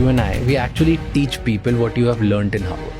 you and I, we actually teach people what you have learned in Harvard.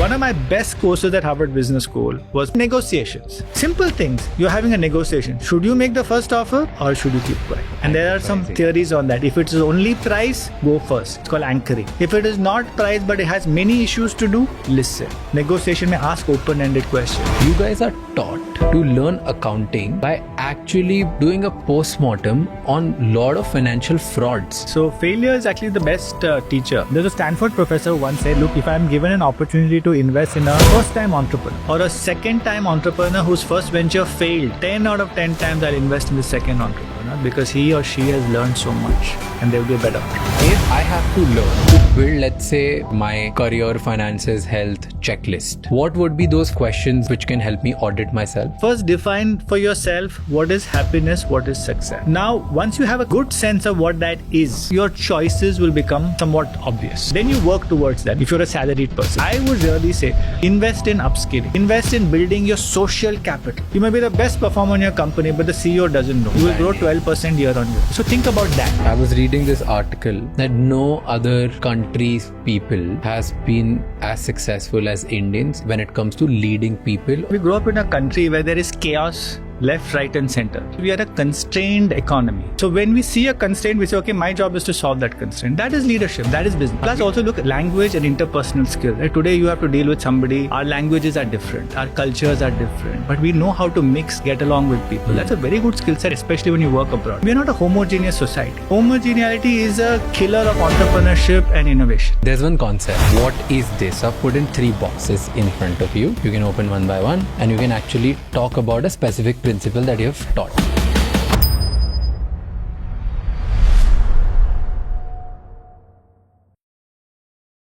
One of my best courses at Harvard Business School was negotiations. Simple things. You're having a negotiation. Should you make the first offer or should you keep quiet? And there are some theories on that. If it is only price, go first. It's called anchoring. If it is not price but it has many issues to do, listen. Negotiation may ask open-ended questions. You guys are taught to learn accounting by actually doing a post-mortem on lot of financial frauds. So failure is actually the best teacher. There's a Stanford professor who once said, look, if I'm given an opportunity to invest in a first-time entrepreneur or a second-time entrepreneur whose first venture failed, 10 out of 10 times I'll invest in the second entrepreneur because he or she has learned so much and they'll be better. If I have to learn to build, let's say, my career, finances, health checklist, what would be those questions which can help me audit myself? First, define for yourself what is happiness, what is success. Now, once you have a good sense of what that is, your choices will become somewhat obvious. Then you work towards that if you're a salaried person. I would really say, invest in upskilling. Invest in building your social capital. You may be the best performer in your company, but the CEO doesn't know. You will grow 12% year on year. So think about that. I was reading this article that no other country's people has been as successful as Indians when it comes to leading people. We grow up in a country where there is chaos, left, right and center. We are a constrained economy. So when we see a constraint, we say, okay, my job is to solve that constraint. That is leadership. That is business. Plus also look at language and interpersonal skills. Right? Today you have to deal with somebody. Our languages are different. Our cultures are different. But we know how to mix, get along with people. That's a very good skill set, especially when you work abroad. We are not a homogeneous society. Homogeneity is a killer of entrepreneurship and innovation. There's one concept. What is this? I've put in 3 boxes in front of you. You can open one by one and you can actually talk about a specific principle that you have taught.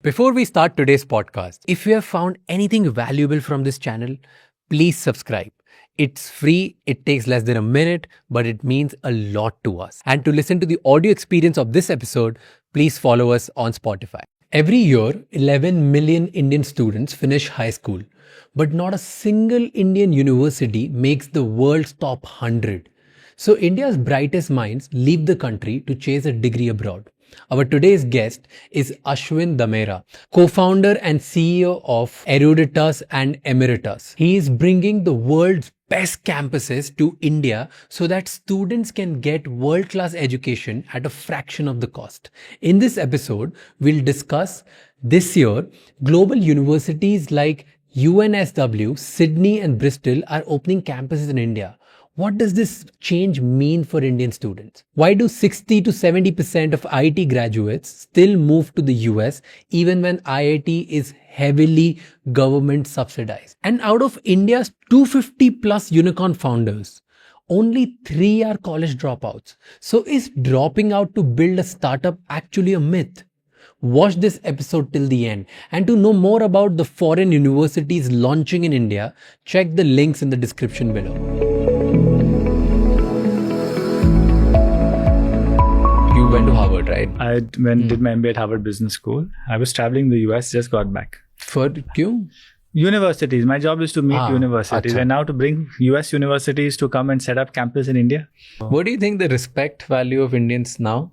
Before we start today's podcast, if you have found anything valuable from this channel, please subscribe. It's free, it takes less than a minute, but it means a lot to us. And to listen to the audio experience of this episode, please follow us on Spotify. Every year, 11 million Indian students finish high school, but not a single Indian university makes the world's top 100. So India's brightest minds leave the country to chase a degree abroad. Our today's guest is Ashwin Damera, co-founder and CEO of Eruditus and Emeritus. He is bringing the world's best campuses to India so that students can get world-class education at a fraction of the cost. In this episode, we'll discuss this year, global universities like UNSW, Sydney and Bristol are opening campuses in India. What does this change mean for Indian students? Why do 60 to 70% of IIT graduates still move to the US even when IIT is heavily government subsidized? And out of India's 250 plus unicorn founders, only 3 are college dropouts. So is dropping out to build a startup actually a myth? Watch this episode till the end. And to know more about the foreign universities launching in India, check the links in the description below. You went to Harvard, right? I did my MBA at Harvard Business School. I was traveling in the US, just got back. For Q? Universities. My job is to meet universities and now to bring US universities to come and set up campus in India. What do you think the respect value of Indians now?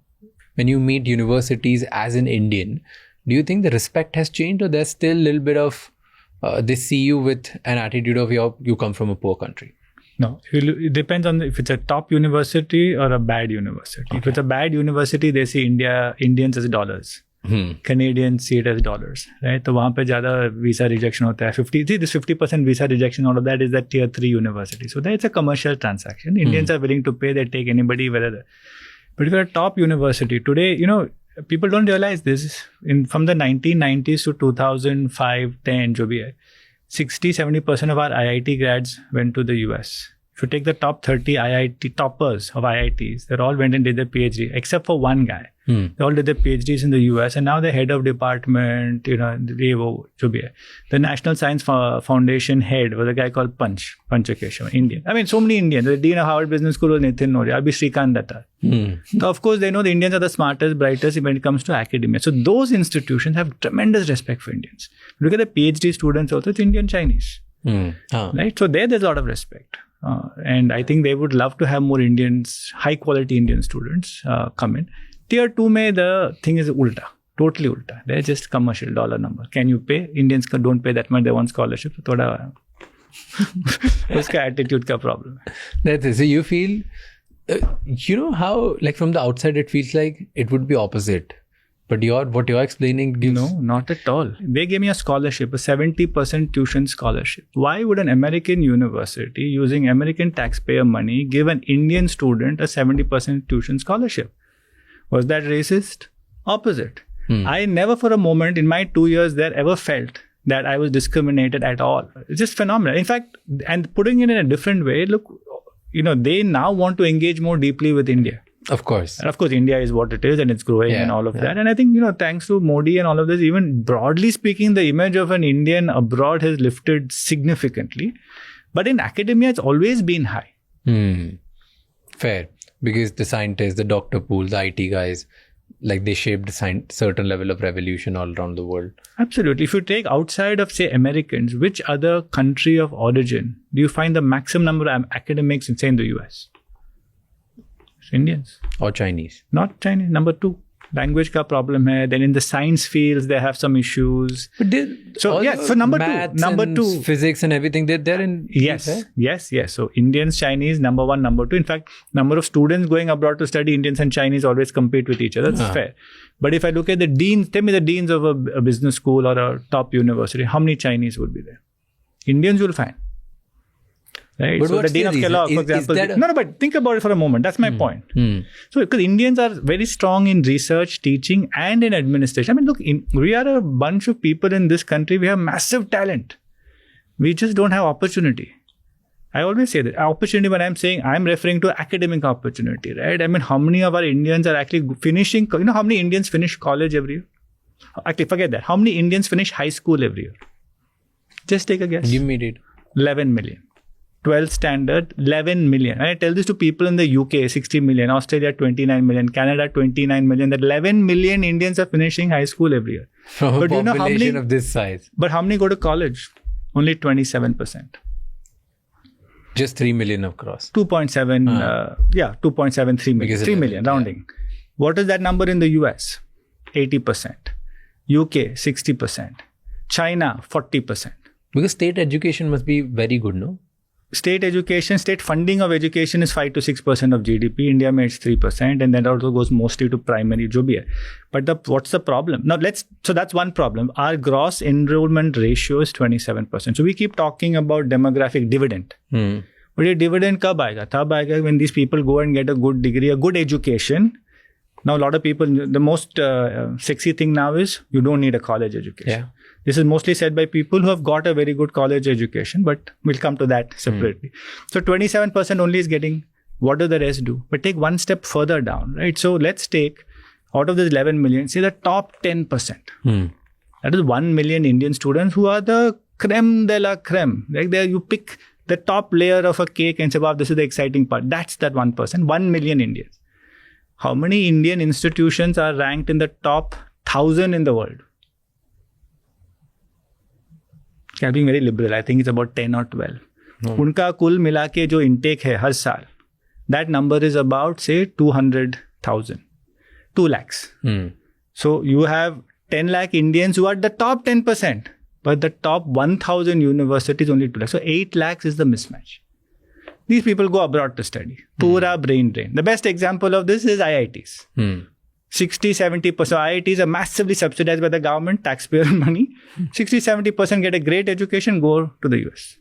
When you meet universities as an Indian, do you think the respect has changed or there's still a little bit of, they see you with an attitude of you come from a poor country? No, it depends on if it's a top university or a bad university. Okay. If it's a bad university, they see Indians as dollars. Canadians see it as dollars, right? So वहाँ पे ज़्यादा visa rejection होता है. This 50% visa rejection out of that is that tier 3 university. So that's a commercial transaction. Indians are willing to pay. They take anybody whether. But if you're a top university today, people don't realize this. From the 1990s to 2005, 10, जो भी है, 60-70% of our IIT grads went to the US. If you take the top 30 IIT toppers of IITs, they all went and did their PhD, except for one guy. They all did their PhDs in the US, and now the head of department, the National Science Foundation head was a guy called Panchakeshava, Indian. I mean, so many Indians. The dean of Harvard Business School was Nitin Noria, Abhi Srikant Datta. So of course, they know the Indians are the smartest, brightest when it comes to academia. So those institutions have tremendous respect for Indians. Look at the PhD students also, it's Indian Chinese. Right? So there's a lot of respect. And I think they would love to have more Indians, high quality Indian students come in. Tier 2 mein the thing is ulta, totally ulta. They're just commercial dollar number. Can you pay? Indians don't pay that much. They want scholarship. So thoda uska attitude ka problem. That's it. So you feel, you know how, like from the outside, it feels like it would be opposite. But what you're explaining gives... No, not at all. They gave me a scholarship, a 70% tuition scholarship. Why would an American university using American taxpayer money give an Indian student a 70% tuition scholarship? Was that racist? Opposite. I never for a moment in my 2 years there ever felt that I was discriminated at all. It's just phenomenal. In fact, and putting it in a different way, look, they now want to engage more deeply with India. Of course. And of course, India is what it is and it's growing and all of that. And I think, thanks to Modi and all of this, even broadly speaking, the image of an Indian abroad has lifted significantly. But in academia, it's always been high. Fair. Because the scientists, the doctor pool, the IT guys, like they shaped a certain level of revolution all around the world. Absolutely. If you take outside of, say, Americans, which other country of origin do you find the maximum number of academics in, say, in the US? Indians. Or Chinese. Not Chinese. Number 2. Language ka problem hai. Then in the science fields, they have some issues. But so number 2. Physics and everything, they're in... Yes. So Indians, Chinese, number 1, number 2. In fact, number of students going abroad to study, Indians and Chinese always compete with each other. That's fair. But if I look at the deans, tell me the deans of a business school or a top university, how many Chinese would be there? Indians will find. Right. But so the Dean of Kellogg, for example. No, but think about it for a moment. That's my point. So because Indians are very strong in research, teaching, and in administration. I mean, look, we are a bunch of people in this country. We have massive talent. We just don't have opportunity. I always say that opportunity, when I'm saying, I'm referring to academic opportunity, right? I mean, how many of our Indians are actually finishing, how many Indians finish college every year? Actually, forget that. How many Indians finish high school every year? Just take a guess. Give me it. 11 million. 12th standard, 11 million. And I tell this to people in the UK, 60 million, Australia, 29 million, Canada, 29 million. That 11 million Indians are finishing high school every year. From a population of this size. But how many go to college? Only 27%. Just 3 million across. 2.7, 2.73 million. 3 million, rounding. What is that number in the US? 80%. UK, 60%. China, 40%. Because state education must be very good, no? State education, state funding of education is 5 to 6% of GDP. India makes 3%, and that also goes mostly to primary, jo bhi hai. But what's the problem? Now so that's one problem. Our gross enrollment ratio is 27%. So we keep talking about demographic dividend. But your dividend kab aayega? Tab aayega when these people go and get a good degree, a good education. Now a lot of people, the most sexy thing now is you don't need a college education. Yeah. This is mostly said by people who have got a very good college education, but we'll come to that separately. So 27% only is getting, what do the rest do? But take one step further down, right? So let's take, out of this 11 million, say the top 10%. That is 1 million Indian students who are the creme de la creme. Like there you pick the top layer of a cake and say, wow, this is the exciting part. That's that 1%, 1 million Indians. How many Indian institutions are ranked in the top 1,000 in the world? I'm being very liberal. I think it's about 10 or 12. Unka kul mila ke jo intake hai har saal, that number is about, say, 200,000. 2 lakhs. So you have 10 lakh Indians who are the top 10%, but the top 1,000 universities only 2 lakhs. So 8 lakhs is the mismatch. These people go abroad to study. Pura brain drain. The best example of this is IITs. 60-70%. IITs are massively subsidized by the government, taxpayer money. 60-70% get a great education, go to the US.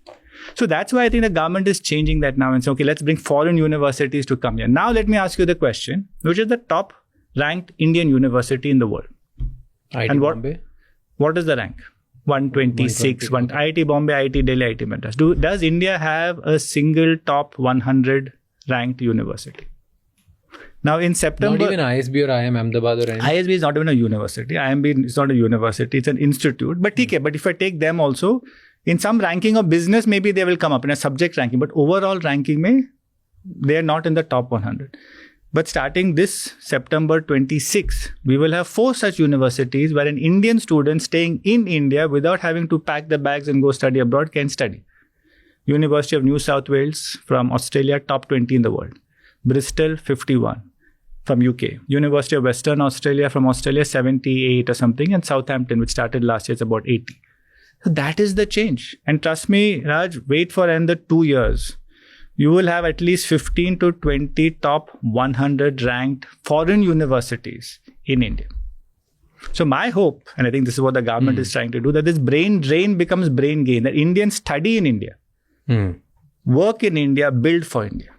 So that's why I think the government is changing that now and say, okay, let's bring foreign universities to come here. Now let me ask you the question, which is the top ranked Indian university in the world? IIT Bombay? What is the rank? 126. IIT Bombay, IIT Delhi, IIT Madras. Does India have a single top 100 ranked university? Now in September... Not even ISB or IIM Ahmedabad or anything? ISB is not even a university. IMB is not a university. It's an institute. But but if I take them also, in some ranking of business, maybe they will come up in a subject ranking. But overall ranking, they are not in the top 100. But starting this September 26, we will have 4 such universities where an Indian student staying in India without having to pack the bags and go study abroad can study. University of New South Wales from Australia, top 20 in the world. Bristol, 51 from UK. University of Western Australia from Australia, 78 or something. And Southampton, which started last year, is about 80. So that is the change. And trust me, Raj, wait for another 2 years. You will have at least 15 to 20 top 100 ranked foreign universities in India. So my hope, and I think this is what the government is trying to do, that this brain drain becomes brain gain, that Indians study in India, work in India, build for India,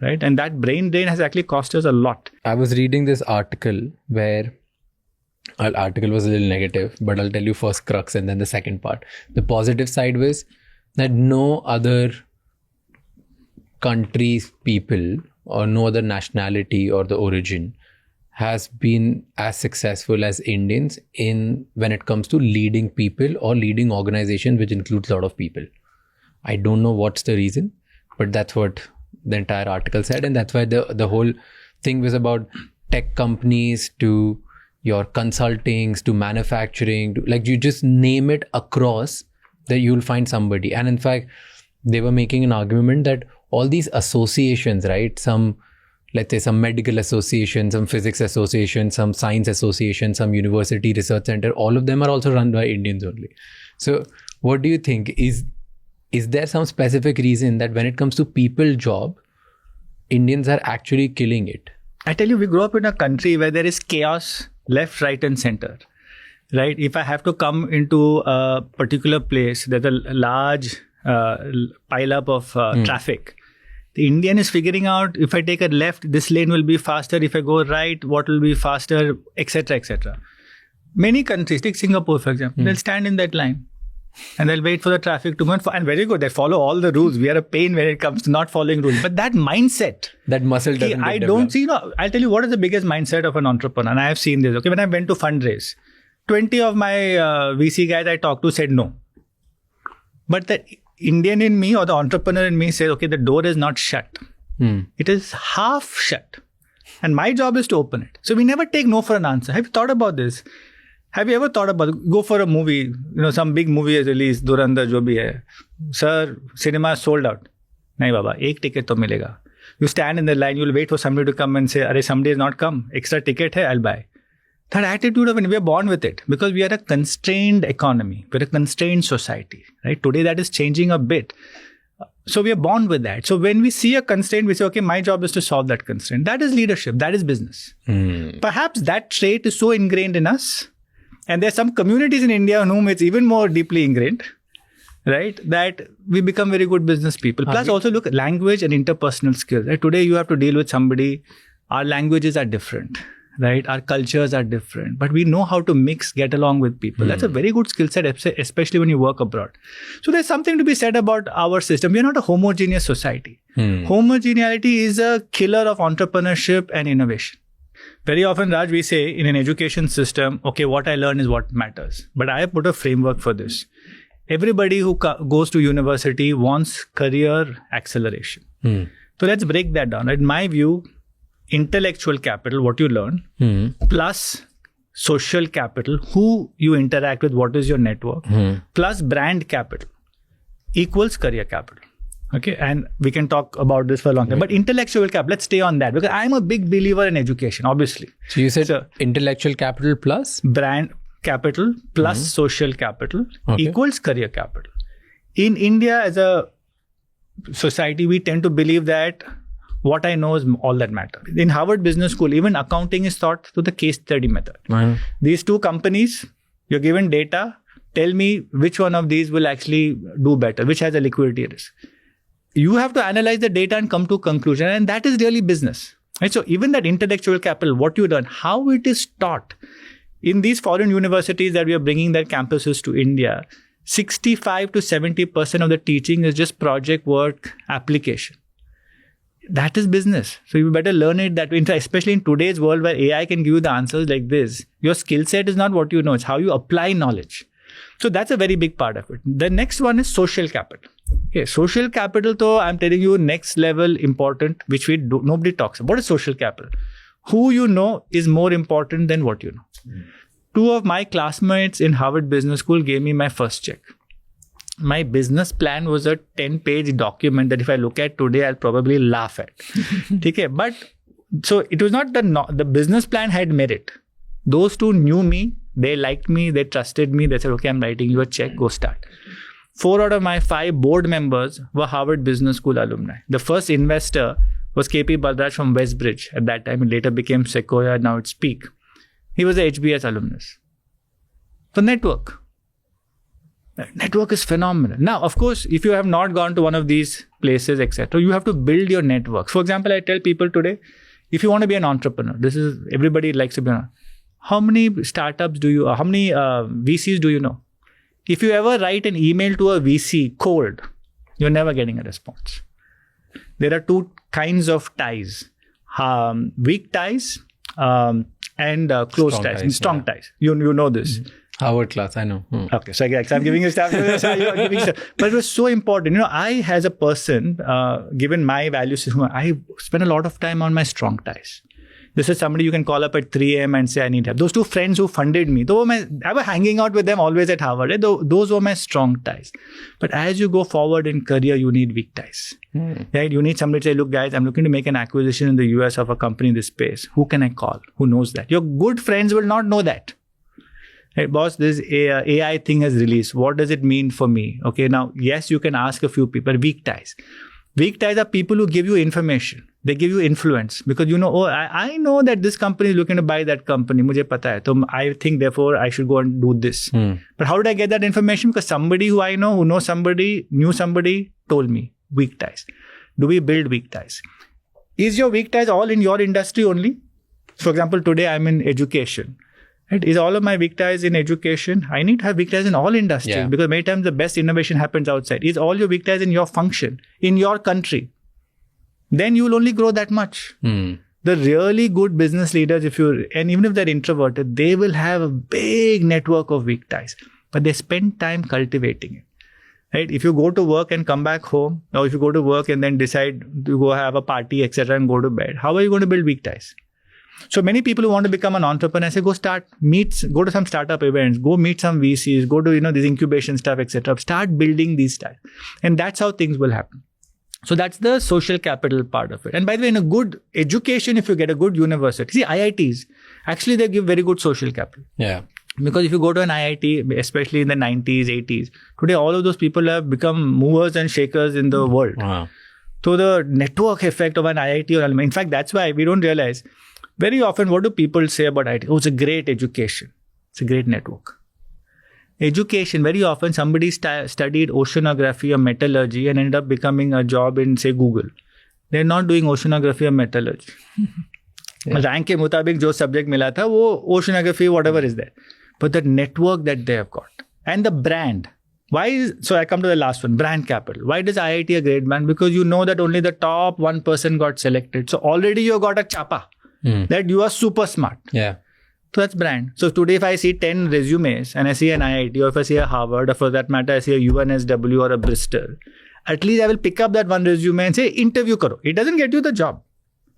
right? And that brain drain has actually cost us a lot. I was reading this article where our article was a little negative, but I'll tell you first crux and then the second part. The positive side was that no other country's people or no other nationality or the origin has been as successful as Indians in when it comes to leading people or leading organizations, which includes a lot of people. I don't know what's the reason, but that's what the entire article said. And that's why the whole thing was about tech companies to your consultings to manufacturing, to, like you just name it across that you'll find somebody. And in fact, they were making an argument that all these associations, right? Let's say some medical association, some physics association, some science association, some university research center, all of them are also run by Indians only. So what do you think? Is there some specific reason that when it comes to people job, Indians are actually killing it? I tell you, we grew up in a country where there is chaos left, right and center, right? If I have to come into a particular place, there's a large pile up of traffic. The Indian is figuring out, if I take a left, this lane will be faster. If I go right, what will be faster, etc., etc. Many countries, take Singapore, for example, they'll stand in that line and they'll wait for the traffic to move. And very good, they follow all the rules. We are a pain when it comes to not following rules. But that mindset, that muscle doesn't I don't see, I'll tell you what is the biggest mindset of an entrepreneur. And I have seen this. Okay, when I went to fundraise, 20 of my VC guys I talked to said no. But the Indian in me or the entrepreneur in me says, okay, the door is not shut. It is half shut. And my job is to open it. So we never take no for an answer. Have you thought about this? Have you ever thought about go for a movie, some big movie is released, Durandar jo bhi hai. Sir, cinema is sold out. Nahi baba, ek ticket to milega. You stand in the line, you'll wait for somebody to come and say, Arey, somebody has not come. Extra ticket hai, I'll buy. That attitude of when we are born with it, because we are a constrained economy, we're a constrained society, right? Today that is changing a bit. So we are born with that. So when we see a constraint, we say, okay, my job is to solve that constraint. That is leadership. That is business. Perhaps that trait is so ingrained in us. And there are some communities in India in whom it's even more deeply ingrained, right? That we become very good business people. Plus also look at language and interpersonal skills. Right? Today you have to deal with somebody. Our languages are different, right? Our cultures are different, but we know how to mix, get along with people. That's a very good skill set, especially when you work abroad. So there's something to be said about our system. We are not a homogeneous society. Homogeneity is a killer of entrepreneurship and innovation. Very often, Raj, we say in an education system, okay, what I learn is what matters. But I have put a framework for this. Everybody who goes to university wants career acceleration. So let's break that down. In my view, intellectual capital, what you learn, plus social capital, who you interact with, what is your network, plus brand capital equals career capital. Okay, and we can talk about this for a long time. But intellectual capital, let's stay on that because I'm a big believer in education, obviously. So you said intellectual capital plus? Brand capital plus social capital equals career capital. In India, as a society, we tend to believe that what I know is all that matters. In Harvard Business School, even accounting is taught through the case study method. These two companies, you're given data, tell me which one of these will actually do better, which has a liquidity risk. You have to analyze the data and come to a conclusion, and that is really business. Right? So even that intellectual capital, what you learn, how it is taught in these foreign universities that we are bringing their campuses to India, 65 to 70% of the teaching is just project work application. That is business. So you better learn it that way, especially in today's world where AI can give you the answers like this. Your skill set is not what you know, it's how you apply knowledge. So that's a very big part of it. The next one is social capital. Okay, social capital, though, I'm telling you, next level important, which nobody talks about. What is social capital? Who you know is more important than what you know. Two of my classmates in Harvard Business School gave me my first check. my business plan was a 10-page document that if I look at today, I'll probably laugh at. Okay, but so it was not the business plan had merit. Those two knew me, they liked me, they trusted me. They said, okay, I'm writing you a check, go start. 4 out of my 5 board members were Harvard Business School alumni. The first investor was KP Balraj from Westbridge. At that time, it later became Sequoia, now it's Peak. He was a HBS alumnus. So network is phenomenal. Now, of course, if you have not gone to one of these places, etc., you have to build your network. For example, I tell people today, if you want to be an entrepreneur, everybody likes to be an entrepreneur. How many startups how many VCs do you know? If you ever write an email to a VC cold, you're never getting a response. There are 2 kinds of ties, weak ties and close ties, strong ties. You know this. Harvard class, I know. Okay, so I'm giving you stuff. But it was so important. I, as a person, given my value system, I spend a lot of time on my strong ties. This is somebody you can call up at 3 a.m. and say, I need help. Those 2 friends who funded me, I was hanging out with them always at Harvard. Right? Those were my strong ties. But as you go forward in career, you need weak ties. Right? You need somebody to say, look, guys, I'm looking to make an acquisition in the US of a company in this space. Who can I call? Who knows that? Your good friends will not know that. Hey, boss, this AI thing has released. What does it mean for me? Okay, now, yes, you can ask a few people. Weak ties. Weak ties are people who give you information. They give you influence because I know that this company is looking to buy that company. Mujhe pata hai. So I think, therefore, I should go and do this. But how did I get that information? Because somebody who I know, who knows somebody, knew somebody, told me. Weak ties. Do we build weak ties? Is your weak ties all in your industry only? For example, today I'm in education. Right? Is all of my weak ties in education? I need to have weak ties in all industries because many times the best innovation happens outside. Is all your weak ties in your function, in your country? Then you will only grow that much. The really good business leaders, and even if they're introverted, they will have a big network of weak ties, but they spend time cultivating it. Right? If you go to work and come back home, or if you go to work and then decide to go have a party, etc., and go to bed, how are you going to build weak ties? So many people who want to become an entrepreneur say, go to some startup events, go meet some VCs, go to these incubation stuff, etc. Start building these ties, and that's how things will happen. So that's the social capital part of it. And by the way, in a good education, if you get a good university, see IITs, actually they give very good social capital. Yeah. Because if you go to an IIT, especially in the 90s, 80s, today all of those people have become movers and shakers in the world. Wow. So the network effect of an IIT or in fact, that's why we don't realize. Very often, what do people say about IT? Oh, it's a great education. It's a great network. Education, very often somebody studied oceanography or metallurgy and ended up becoming a job in, say, Google. They're not doing oceanography or metallurgy. Rank ke mutabik jo subject mila tha, wo oceanography, whatever is there. But the network that they have got. And the brand. So I come to the last one, brand capital. Why does IIT a great brand? Because you know that only the top 1% got selected. So already you got a chapa. That you are super smart. Yeah. So that's brand. So today if I see 10 resumes and I see an IIT or if I see a Harvard or for that matter I see a UNSW or a Bristol, at least I will pick up that one resume and say interview karo. It doesn't get you the job.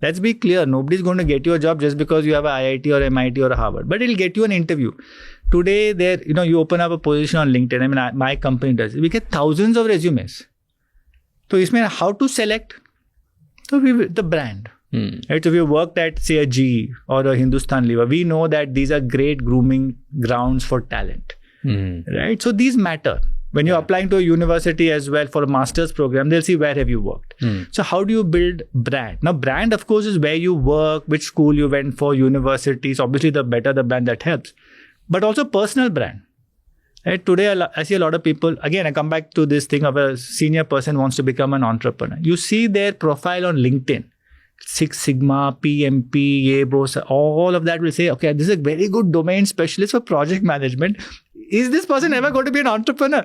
Let's be clear. Nobody's going to get you a job just because you have a IIT or MIT or a Harvard. But it'll get you an interview. Today you open up a position on LinkedIn. I mean my company does. We get thousands of resumes. So isme how to select? So the brand. Right? So if you worked at, say, a GE or a Hindustan Lever, we know that these are great grooming grounds for talent. Right? So these matter. When you're applying to a university as well for a master's program, they'll see where have you worked. So how do you build brand? Now, brand, of course, is where you work, which school you went for, universities. Obviously, the better the brand, that helps. But also personal brand. Right? Today, I see a lot of people, again, I come back to this thing of a senior person wants to become an entrepreneur. You see their profile on LinkedIn. Six Sigma, PMP, Yebros, all of that will say, okay, this is a very good domain specialist for project management. Is this person ever going to be an entrepreneur?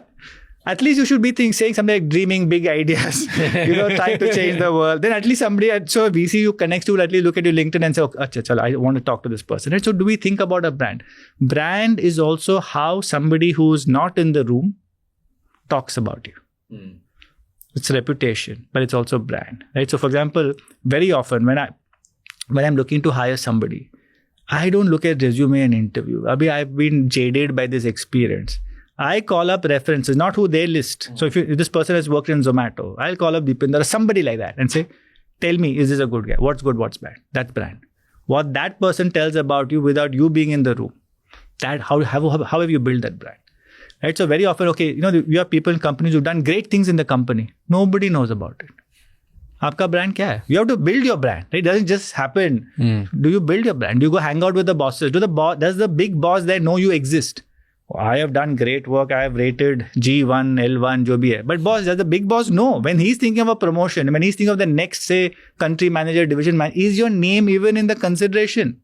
At least you should be saying something like dreaming big ideas, trying to change the world. Then at least somebody, so VC you connect to will at least look at your LinkedIn and say, okay, I want to talk to this person. Right? So do we think about a brand? Brand is also how somebody who's not in the room talks about you. It's reputation, but it's also brand, right? So, for example, very often when I'm looking to hire somebody, I don't look at resume and interview. I've been jaded by this experience. I call up references, not who they list. So if this person has worked in Zomato, I'll call up Deepinder or somebody like that and say, tell me, is this a good guy? What's good, what's bad? That's brand. What that person tells about you without you being in the room, that how have you built that brand? Right? So very often, okay, you have people in companies who've done great things in the company. Nobody knows about it. Aapka brand kya hai? You have to build your brand. Right? It doesn't just happen. Do you build your brand? Do you go hang out with the bosses? Does the big boss there know you exist? I have done great work. I have rated G1, L1, jo bhi hai. But boss, does the big boss know? When he's thinking of a promotion, when he's thinking of the next, say, country manager, division manager, is your name even in the consideration?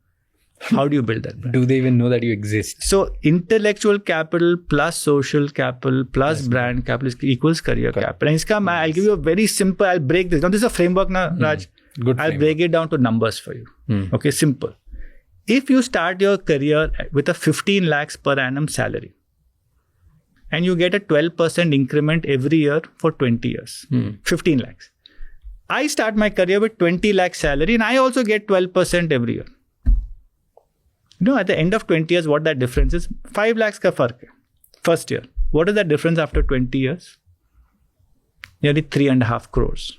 How do you build that brand? Do they even know that you exist? So intellectual capital plus social capital plus brand capital equals career capital. And I'll give you a very simple, I'll break this down. This is a framework now, Raj. I'll break it down to numbers for you. Okay, simple. If you start your career with a 15 lakhs per annum salary and you get a 12% increment every year for 20 years, 15 lakhs. I start my career with 20 lakhs salary and I also get 12% every year. At the end of 20 years, what that difference is? 5 lakhs ka fark hai. First year. What is that difference after 20 years? Nearly 3.5 crores.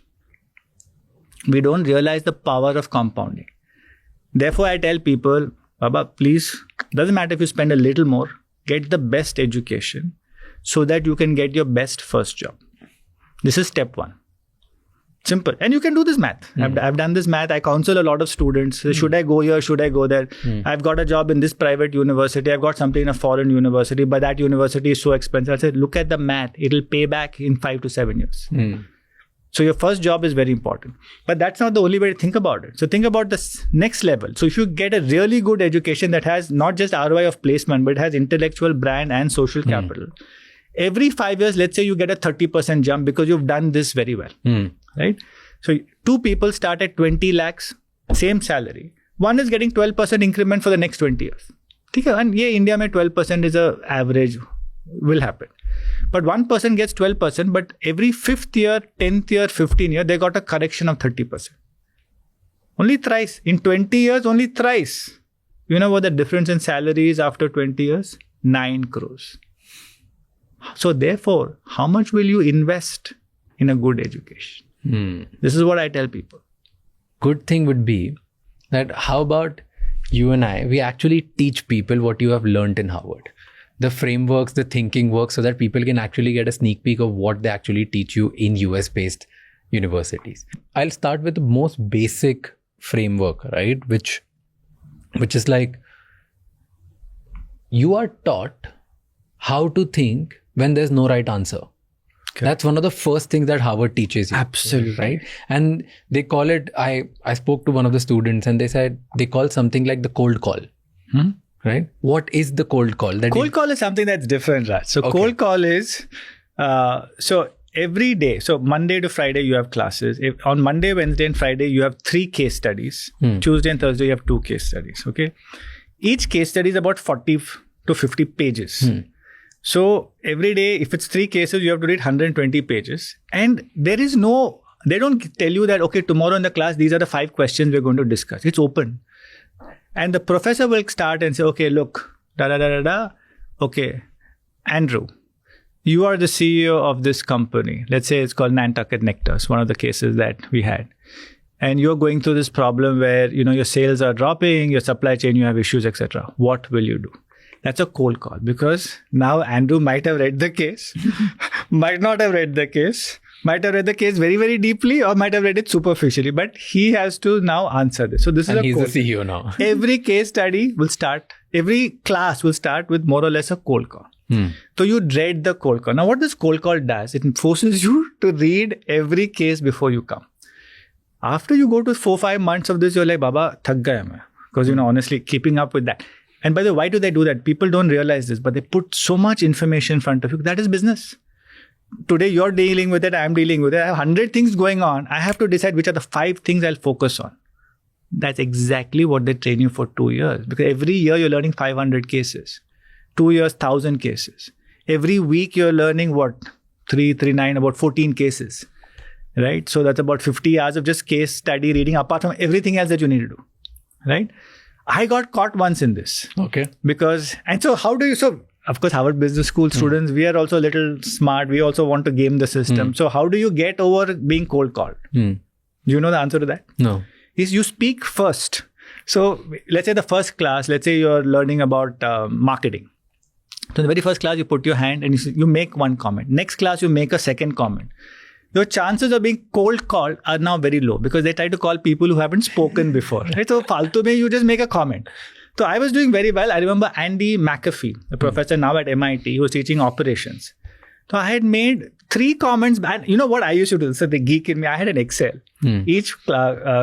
We don't realize the power of compounding. Therefore, I tell people, Baba, please, doesn't matter if you spend a little more, get the best education so that you can get your best first job. This is step one. Simple. And you can do this math. I've done this math. I counsel a lot of students. Should I go here? Should I go there? I've got a job in this private university. I've got something in a foreign university, but that university is so expensive. I said, look at the math. It'll pay back in 5 to 7 years. So your first job is very important. But that's not the only way to think about it. So think about the next level. So if you get a really good education that has not just ROI of placement, but it has intellectual, brand and social capital. Every 5 years, let's say you get a 30% jump because you've done this very well. Right? So 2 people start at 20 lakhs, same salary. One is getting 12% increment for the next 20 years. And yeah, India mein 12% is a average, will happen. But one person gets 12%, but every 5th year, 10th year, 15th year, they got a correction of 30%. Only thrice. In 20 years, only thrice. You know what the difference in salary is after 20 years? 9 crores. So therefore, how much will you invest in a good education? This is what I tell people. Good thing would be that how about you and I, we actually teach people what you have learned in Harvard. The frameworks, the thinking work, so that people can actually get a sneak peek of what they actually teach you in US-based universities. I'll start with the most basic framework, right? Which is like, you are taught how to think when there's no right answer. Okay. That's one of the first things that Harvard teaches you. Absolutely. Right? And they call it, I spoke to one of the students and they said, they call something like the cold call. Right? What is the cold call? Cold call is something that's different, Raj. So cold call is, so every day, so Monday to Friday you have classes. On Monday, Wednesday and Friday you have 3 case studies. Tuesday and Thursday you have 2 case studies. Okay. Each case study is about 40 to 50 pages. So every day, if it's 3 cases, you have to read 120 pages. And they don't tell you that, okay, tomorrow in the class, these are the 5 questions we're going to discuss. It's open. And the professor will start and say, okay, look, okay, Andrew, you are the CEO of this company. Let's say it's called Nantucket Nectars, one of the cases that we had. And you're going through this problem where, your sales are dropping, your supply chain, you have issues, etc. What will you do? That's a cold call because now Andrew might have read the case, might not have read the case, might have read the case very, very deeply or might have read it superficially, but he has to now answer this. So this is he's the CEO now. Every case study will start, every class will start with more or less a cold call. So you dread the cold call. Now what this cold call does, it forces you to read every case before you come. After you go to 4-5 months of this, you're like, Baba, thak gaya main. Because, honestly, keeping up with that. And by the way, why do they do that? People don't realize this, but they put so much information in front of you. That is business. Today, you're dealing with it. I'm dealing with it. I have 100 things going on. I have to decide which are the 5 things I'll focus on. That's exactly what they train you for 2 years. Because every year, you're learning 500 cases. 2 years, 1,000 cases. Every week, you're learning what? 9, about 14 cases. Right? So that's about 50 hours of just case study reading, apart from everything else that you need to do. Right? I got caught once in this. Okay. Because, and so how do you, so of course, Harvard Business School students, we are also a little smart. We also want to game the system. So how do you get over being cold called? Do you know the answer to that? No. Is you speak first. So let's say the first class, let's say you're learning about marketing. So in the very first class, you put your hand and you make one comment. Next class, you make a second comment. Your chances of being cold called are now very low because they try to call people who haven't spoken before. Right? So faltu mein, you just make a comment. So I was doing very well. I remember Andy McAfee, the professor now at MIT, who was teaching operations. So I had made 3 comments. And you know what I used to do? So the geek in me, I had an Excel. Each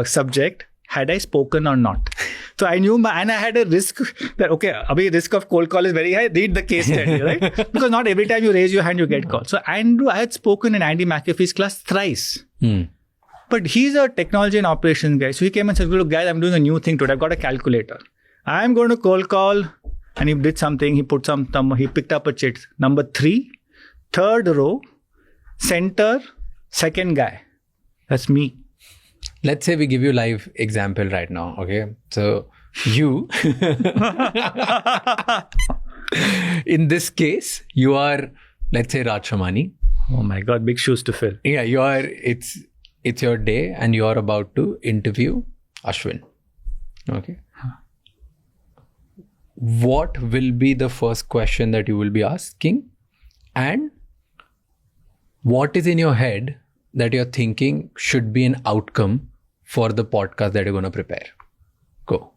subject, had I spoken or not? So I knew and I had a risk that, okay, abhi risk of cold call is very high. Read the case study, right? Because not every time you raise your hand, you get called. So Andrew, I had spoken in Andy McAfee's class thrice. But he's a technology and operations guy. So he came and said, look, guys, I'm doing a new thing today. I've got a calculator. I'm going to cold call. And he did something. He put he picked up a chit. Number 3, third row, center, second guy. That's me. Let's say we give you live example right now. Okay. So you, in this case, you are, let's say Shamani. Oh my God, big shoes to fill. Yeah, you are, it's your day and you are about to interview Ashwin. Okay. What will be the first question that you will be asking? And what is in your head that you're thinking should be an outcome for the podcast that you're going to prepare? Go.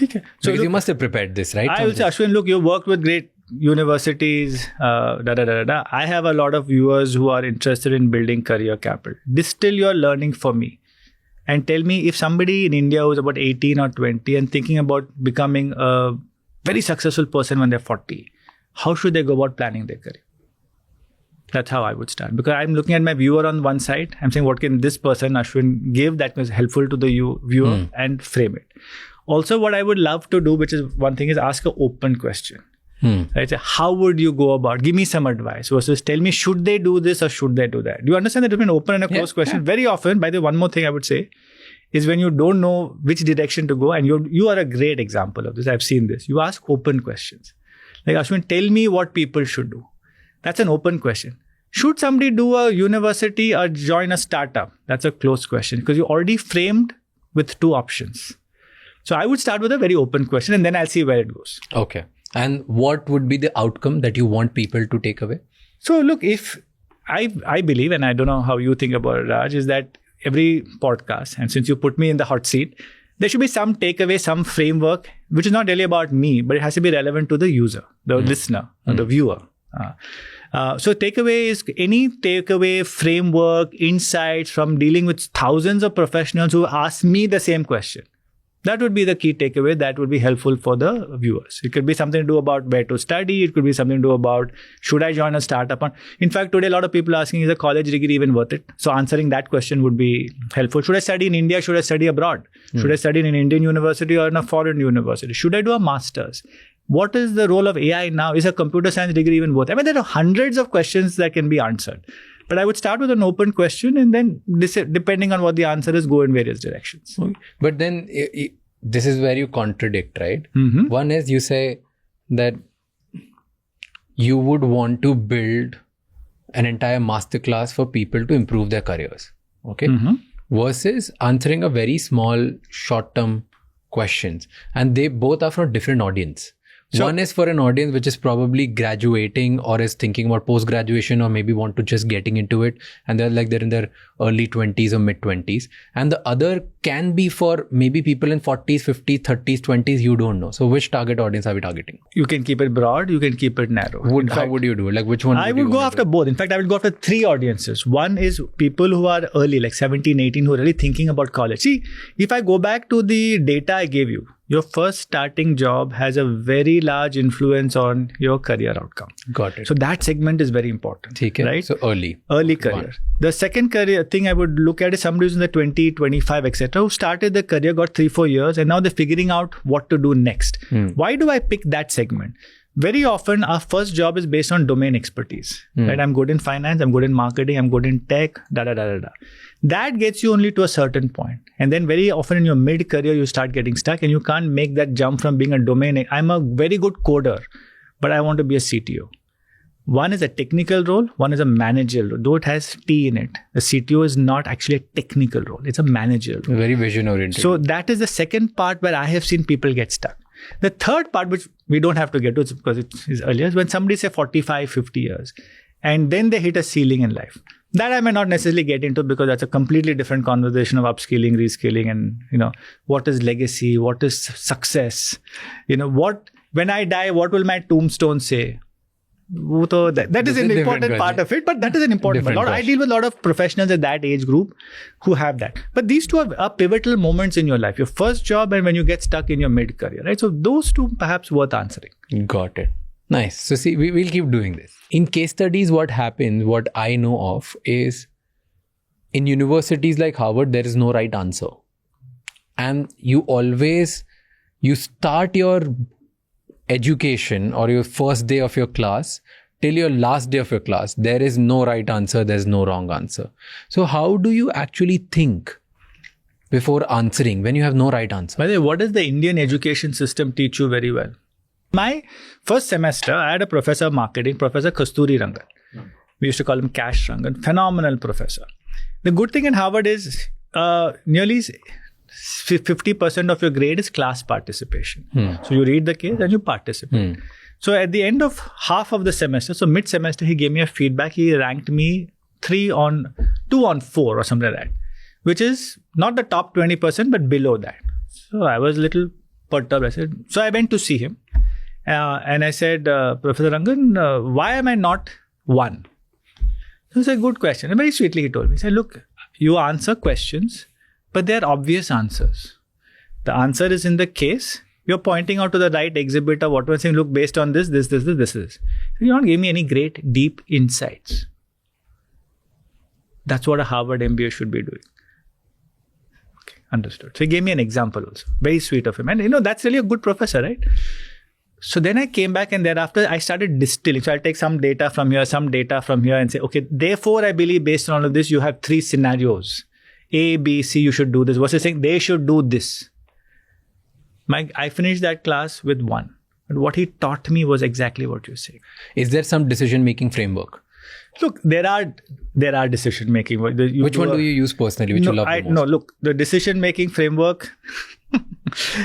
Okay. So because you must have prepared this, right? I will say, Ashwin, look, you worked with great universities, I have a lot of viewers who are interested in building career capital. Distill your learning for me. And tell me if somebody in India who's about 18 or 20 and thinking about becoming a very successful person when they're 40, how should they go about planning their career? That's how I would start. Because I'm looking at my viewer on one side. I'm saying, what can this person, Ashwin, give that was helpful to the viewer and frame it. Also, what I would love to do, which is one thing, is ask an open question. Right? So how would you go about? Give me some advice versus tell me, should they do this or should they do that? Do you understand the difference between open and a closed question? Very often, by the way, one more thing I would say is when you don't know which direction to go, and you are a great example of this. I've seen this. You ask open questions. Like, Ashwin, tell me what people should do. That's an open question. Should somebody do a university or join a startup? That's a closed question because you already framed with 2 options. So I would start with a very open question and then I'll see where it goes. Okay. And what would be the outcome that you want people to take away? So look, if I believe, and I don't know how you think about it, Raj, is that every podcast, and since you put me in the hot seat, there should be some takeaway, some framework, which is not really about me, but it has to be relevant to the user, the listener, or the viewer. So takeaway is any takeaway, framework, insights from dealing with thousands of professionals who ask me the same question. That would be the key takeaway that would be helpful for the viewers. It could be something to do about where to study. It could be something to do about should I join a startup? In fact, today a lot of people are asking, is a college degree even worth it? So answering that question would be helpful. Should I study in India? Should I study abroad? Should I study in an Indian university or in a foreign university? Should I do a master's? What is the role of AI now? Is a computer science degree even worth it? I mean, there are hundreds of questions that can be answered. But I would start with an open question and then, depending on what the answer is, go in various directions. But then this is where you contradict, right? One is you say that you would want to build an entire masterclass for people to improve their careers. Okay. Versus answering a very small, short-term questions. And they both are from different audience. So, one is for an audience which is probably graduating or is thinking about post-graduation or maybe want to just getting into it. And they're in their early 20s or mid 20s. And the other can be for maybe people in 40s, 50s, 30s, 20s, you don't know. So which target audience are we targeting? You can keep it broad, you can keep it narrow. How would you do it? Like which one? I would go after both. In fact, I would go after 3 audiences. One is people who are early, like 17, 18, who are really thinking about college. See, if I go back to the data I gave you, your first starting job has a very large influence on your career outcome. Got it. So that segment is very important. Okay. Right? So early career. One. The second career thing I would look at is somebody who's in the 20, 25, etc., who started the career, got 3-4 years, and now they're figuring out what to do next. Why do I pick that segment? Very often, our first job is based on domain expertise. Right? I'm good in finance, I'm good in marketing, I'm good in tech, That gets you only to a certain point. And then very often in your mid-career, you start getting stuck and you can't make that jump from being a domain. I'm a very good coder, but I want to be a CTO. One is a technical role, one is a managerial role. Though it has T in it, the CTO is not actually a technical role. It's a managerial role. Very vision oriented. So that is the second part where I have seen people get stuck. The third part, which we don't have to get to because it is earlier, is when somebody say 45, 50 years and then they hit a ceiling in life. That I may not necessarily get into because that's a completely different conversation of upskilling, reskilling, and what is legacy, what is success, when I die, what will my tombstone say? That is an important part of it, but that is an important part. I deal with a lot of professionals at that age group who have that. But these two are pivotal moments in your life, your first job and when you get stuck in your mid-career, right? So those two perhaps worth answering. Got it. Nice. So see, we'll keep doing this. In case studies, what happens, what I know of is in universities like Harvard, there is no right answer. And you start your education or your first day of your class till your last day of your class. There is no right answer. There's no wrong answer. So how do you actually think before answering when you have no right answer? By the way, what does the Indian education system teach you very well? My first semester, I had a professor of marketing, Professor Kasturi Rangan. We used to call him Cash Rangan. Phenomenal professor. The good thing in Harvard is nearly 50% of your grade is class participation. So you read the case and you participate. So at the end of half of the semester, so mid-semester, he gave me a feedback. He ranked me 2 on 4 or something like that, which is not the top 20%, but below that. So I was a little perturbed. So I went to see him and I said, Professor Rangan, why am I not 1? So it's a good question. And very sweetly he told me, he said, look, you answer questions, but they're obvious answers. The answer is in the case. You're pointing out to the right exhibit or whatever, saying, look, based on this. So you don't give me any great deep insights. That's what a Harvard MBA should be doing. Okay, understood. So he gave me an example also. Very sweet of him. And that's really a good professor, right? So then I came back and thereafter I started distilling. So I'll take some data from here and say, okay, therefore I believe based on all of this, you have 3 scenarios. A, B, C, you should do this. Versus saying they should do this. I finished that class with 1. But what he taught me was exactly what you're saying. Is there some decision-making framework? Look, there are decision-making. Which one do you use personally? Which you love the most? No, look, the decision-making framework.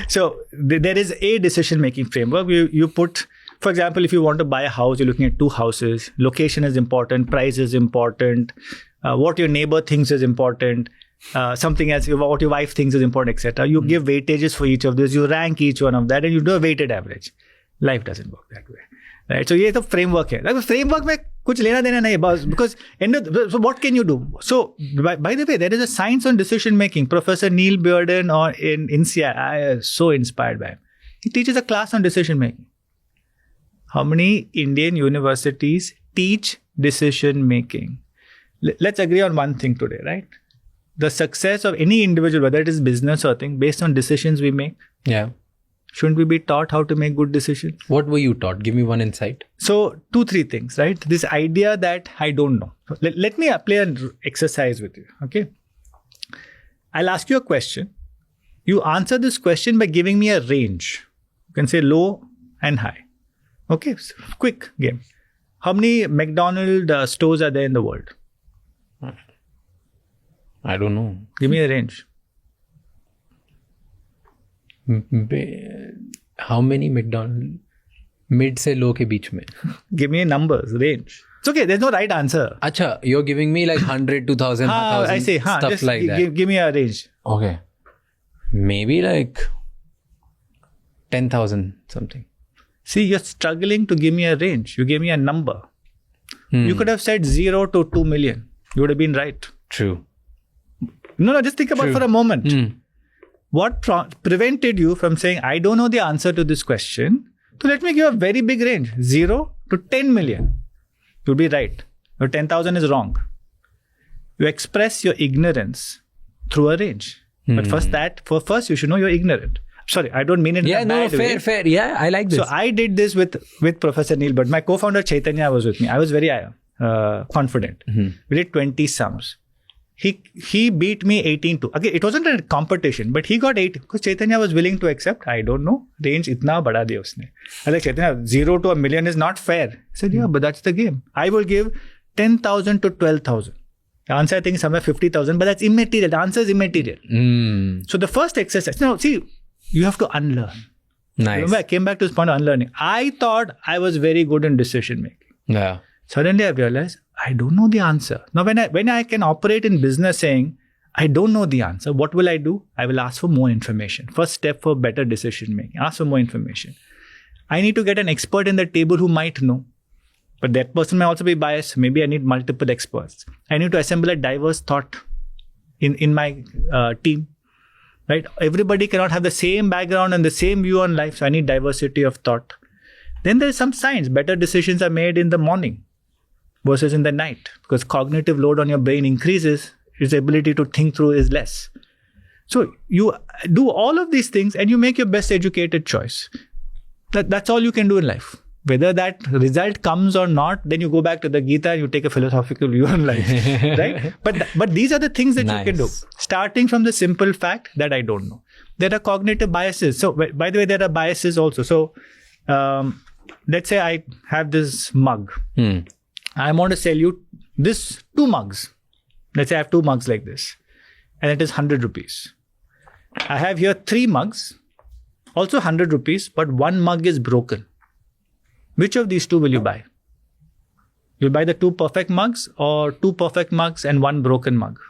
So there is a decision-making framework. You put, for example, if you want to buy a house, you're looking at 2 houses. Location is important. Price is important. What your neighbor thinks is important. Something else, what your wife thinks is important, etc. You give weightages for each of those. You rank each one of that and you do a weighted average. Life doesn't work that way. Right? So, this is a framework here. Like, framework mein kuch lena dena nahi boss, because so what can you do? So, by the way, there is a science on decision making. Professor Neil Bearden in INSEAD, I am so inspired by him. He teaches a class on decision making. How many Indian universities teach decision making? Let's agree on one thing today, right? The success of any individual, whether it is business or thing, based on decisions we make. Yeah. Shouldn't we be taught how to make good decisions? What were you taught? Give me one insight. So 2-3 things, right? This idea that I don't know. Let me play an exercise with you, okay? I'll ask you a question. You answer this question by giving me a range. You can say low and high. Okay, so quick game. How many McDonald's stores are there in the world? I don't know. Give me a range. How many McDonald's? Mid se low ke beech mein. Give me numbers, range. It's okay, there's no right answer. Acha, you're giving me like 100, 2000, 1000, I say, stuff just like that. Give me a range. Okay. Maybe like 10,000 something. See, you're struggling to give me a range. You gave me a number. You could have said 0 to 2 million. You would have been right. True. No, just think about it for a moment. What prevented you from saying, I don't know the answer to this question, so let me give a very big range, 0 to 10 million. You'll be right. Your 10,000 is wrong. You express your ignorance through a range. But first you should know you're ignorant. Sorry, I don't mean it in a bad way. Fair. Yeah, I like this. So I did this with Professor Neil, but my co-founder Chaitanya was with me. I was very confident. We did 20 sums. he beat me 18-2. Again, it wasn't a competition, but he got 8 because Chaitanya was willing to accept. I don't know. Range itna bada diya usne. I like, Chaitanya, 0 to a million is not fair. I said, yeah, but that's the game. I will give 10,000 to 12,000. The answer, I think, is somewhere 50,000, but that's immaterial. The answer is immaterial. So the first exercise, you have to unlearn. Nice. Remember, I came back to this point of unlearning. I thought I was very good in decision making. Yeah. Suddenly I realized I don't know the answer. Now, when I can operate in business saying, I don't know the answer, what will I do? I will ask for more information. First step for better decision making. Ask for more information. I need to get an expert in the table who might know. But that person may also be biased. Maybe I need multiple experts. I need to assemble a diverse thought in my team. Right? Everybody cannot have the same background and the same view on life. So I need diversity of thought. Then there is some science. Better decisions are made in the morning versus in the night, because cognitive load on your brain increases, its ability to think through is less. So you do all of these things and you make your best educated choice. That's all you can do in life. Whether that result comes or not, then you go back to the Gita and you take a philosophical view on life, right? But these are the things that you can do. Starting from the simple fact that I don't know. There are cognitive biases. So, by the way, there are biases also. So, let's say I have this mug. I want to sell you this 2 mugs. Let's say I have 2 mugs like this, and it is 100 rupees. I have here 3 mugs, also 100 rupees, but 1 mug is broken. Which of these 2 will you buy? You'll buy the 2 perfect mugs or 2 perfect mugs and 1 broken mug?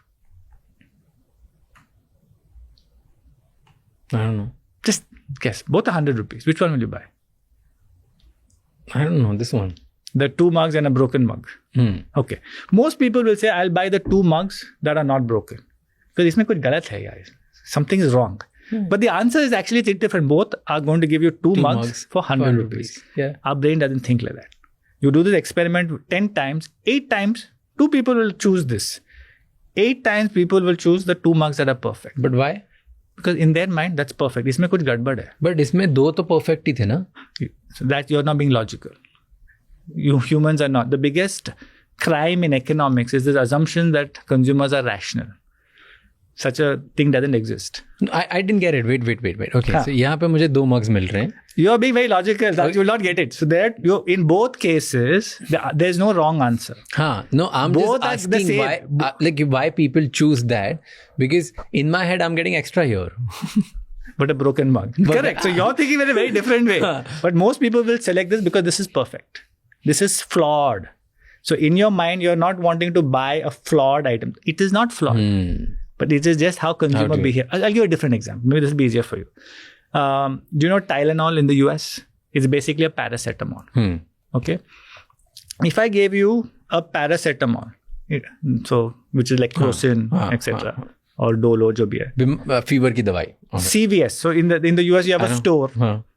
I don't know. Just guess. Both are 100 rupees. Which one will you buy? I don't know. This one. The 2 mugs and a broken mug. Okay. Most people will say, I'll buy the 2 mugs that are not broken. Because isme kuch galat hai yaar. Something is wrong. But the answer is actually different. Both are going to give you 2 mugs for 100 rupees. Yeah. Our brain doesn't think like that. You do this experiment 10 times, 8 times, 2 people will choose this. 8 times people will choose the 2 mugs that are perfect. But why? Because in their mind, that's perfect. Isme kuch gadbad hai. But isme 2 to perfect hi the na? So that you're not being logical. You humans are not. The biggest crime in economics is this assumption that consumers are rational. Such a thing doesn't exist. I didn't get it. Wait. Okay, so यहाँ पे मुझे 2 mugs मिल रहे हैं. You're being very logical. You will not get it. So that in both cases, there's no wrong answer. No, I'm both just asking why people choose that, because in my head I'm getting extra here. But a broken mug. Correct. So you're thinking in a very different way. But most people will select this because this is perfect. This is flawed. So in your mind, you're not wanting to buy a flawed item. It is not flawed. But it is just how consumer behave. I'll give you a different example. Maybe this will be easier for you. Do you know Tylenol in the US? It's basically a paracetamol. Okay. If I gave you a paracetamol, so which is like Crocin, etc., or Dolo, jo bhi hai. Fever ki dawai. CVS. So in the US, you have a store,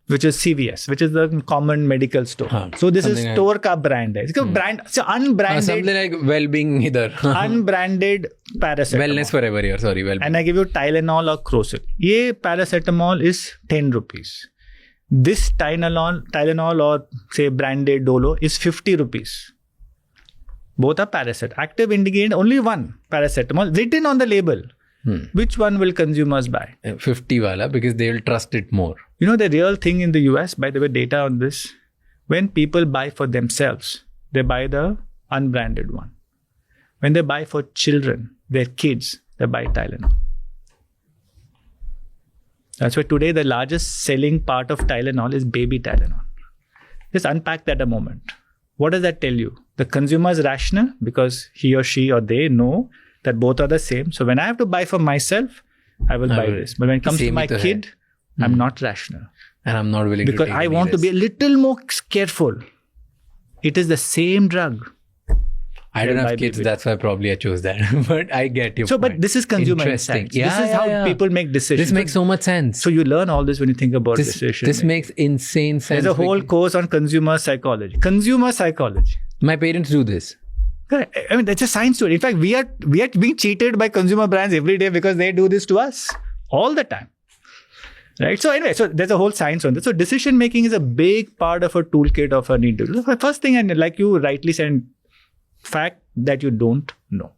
which is CVS, which is the common medical store. So this is store ka brand hai. It's a brand, so unbranded. Something like well-being either. Unbranded paracetamol. Wellness forever here. Sorry, well-being. And I give you Tylenol or Crocin. Ye paracetamol is 10 rupees. This Tylenol or say branded Dolo is 50 rupees. Both are paracetamol. Active ingredient, only one paracetamol written on the label. Which one will consumers buy? 50 wala, because they will trust it more. You know the real thing in the US, by the way, data on this, when people buy for themselves, they buy the unbranded one. When they buy for children, their kids, they buy Tylenol. That's why today the largest selling part of Tylenol is baby Tylenol. Just unpack that a moment. What does that tell you? The consumer is rational because he or she or they know that both are the same. So when I have to buy for myself, I will buy this. But when it comes to my kid, I'm not rational. And I'm not willing to take because I want to be a little more careful. It is the same drug. I don't have kids, that's why probably I chose that. But I get your point. But this is consumer insights. This is how people make decisions. This makes so much sense. So you learn all this when you think about decisions. This makes insane sense. There's a whole course on consumer psychology. Consumer psychology. My parents do this. I mean, that's a science to it. In fact, we are being cheated by consumer brands every day because they do this to us all the time. Right? So anyway, so there's a whole science on this. So decision making is a big part of a toolkit of an individual. The first thing, and like you rightly said, fact that you don't know.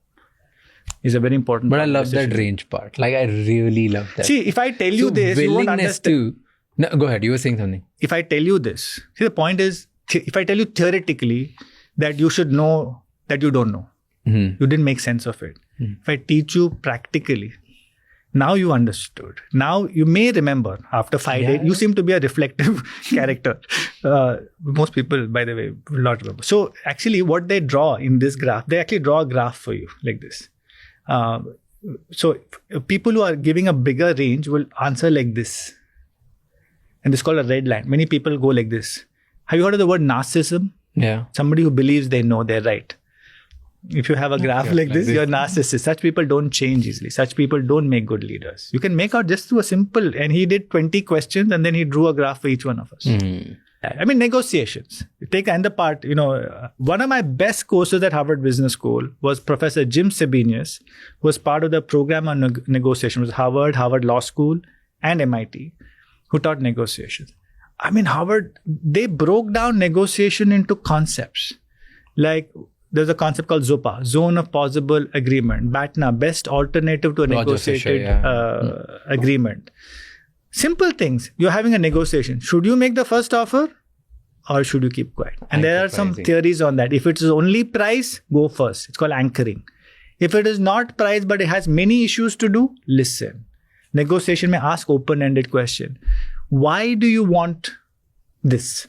is a very important But part I of love that decision. range part. Like, I really love that. See, if I tell you So this, you won't willingness understand. No, go ahead. You were saying something. If I tell you this, see, the point is, if I tell you theoretically that you should know that you don't know, you didn't make sense of it. If I teach you practically, now you understood. Now you may remember after 5 days. You seem to be a reflective character. Most people, by the way, will not remember. So actually what they draw in this graph, they actually draw a graph for you like this. So people who are giving a bigger range will answer like this. And this is called a red line. Many people go like this. Have you heard of the word narcissism? Yeah. Somebody who believes they know they're right. If you have a graph like this, you're a narcissist. Such people don't change easily. Such people don't make good leaders. You can make out just through a simple, and he did 20 questions and then he drew a graph for each one of us. I mean, negotiations. You take another part, one of my best courses at Harvard Business School was Professor Jim Sabinius, who was part of the program on negotiation. It was Harvard Law School and MIT, who taught negotiations. I mean, Harvard, they broke down negotiation into concepts. Like, there's a concept called ZOPA, Zone of Possible Agreement. BATNA, Best Alternative to a Negotiated Agreement. Simple things. You're having a negotiation. Should you make the first offer or should you keep quiet? And there are some theories on that. If it is only price, go first. It's called anchoring. If it is not price but it has many issues to do, listen. Negotiation may ask open-ended question. Why do you want this?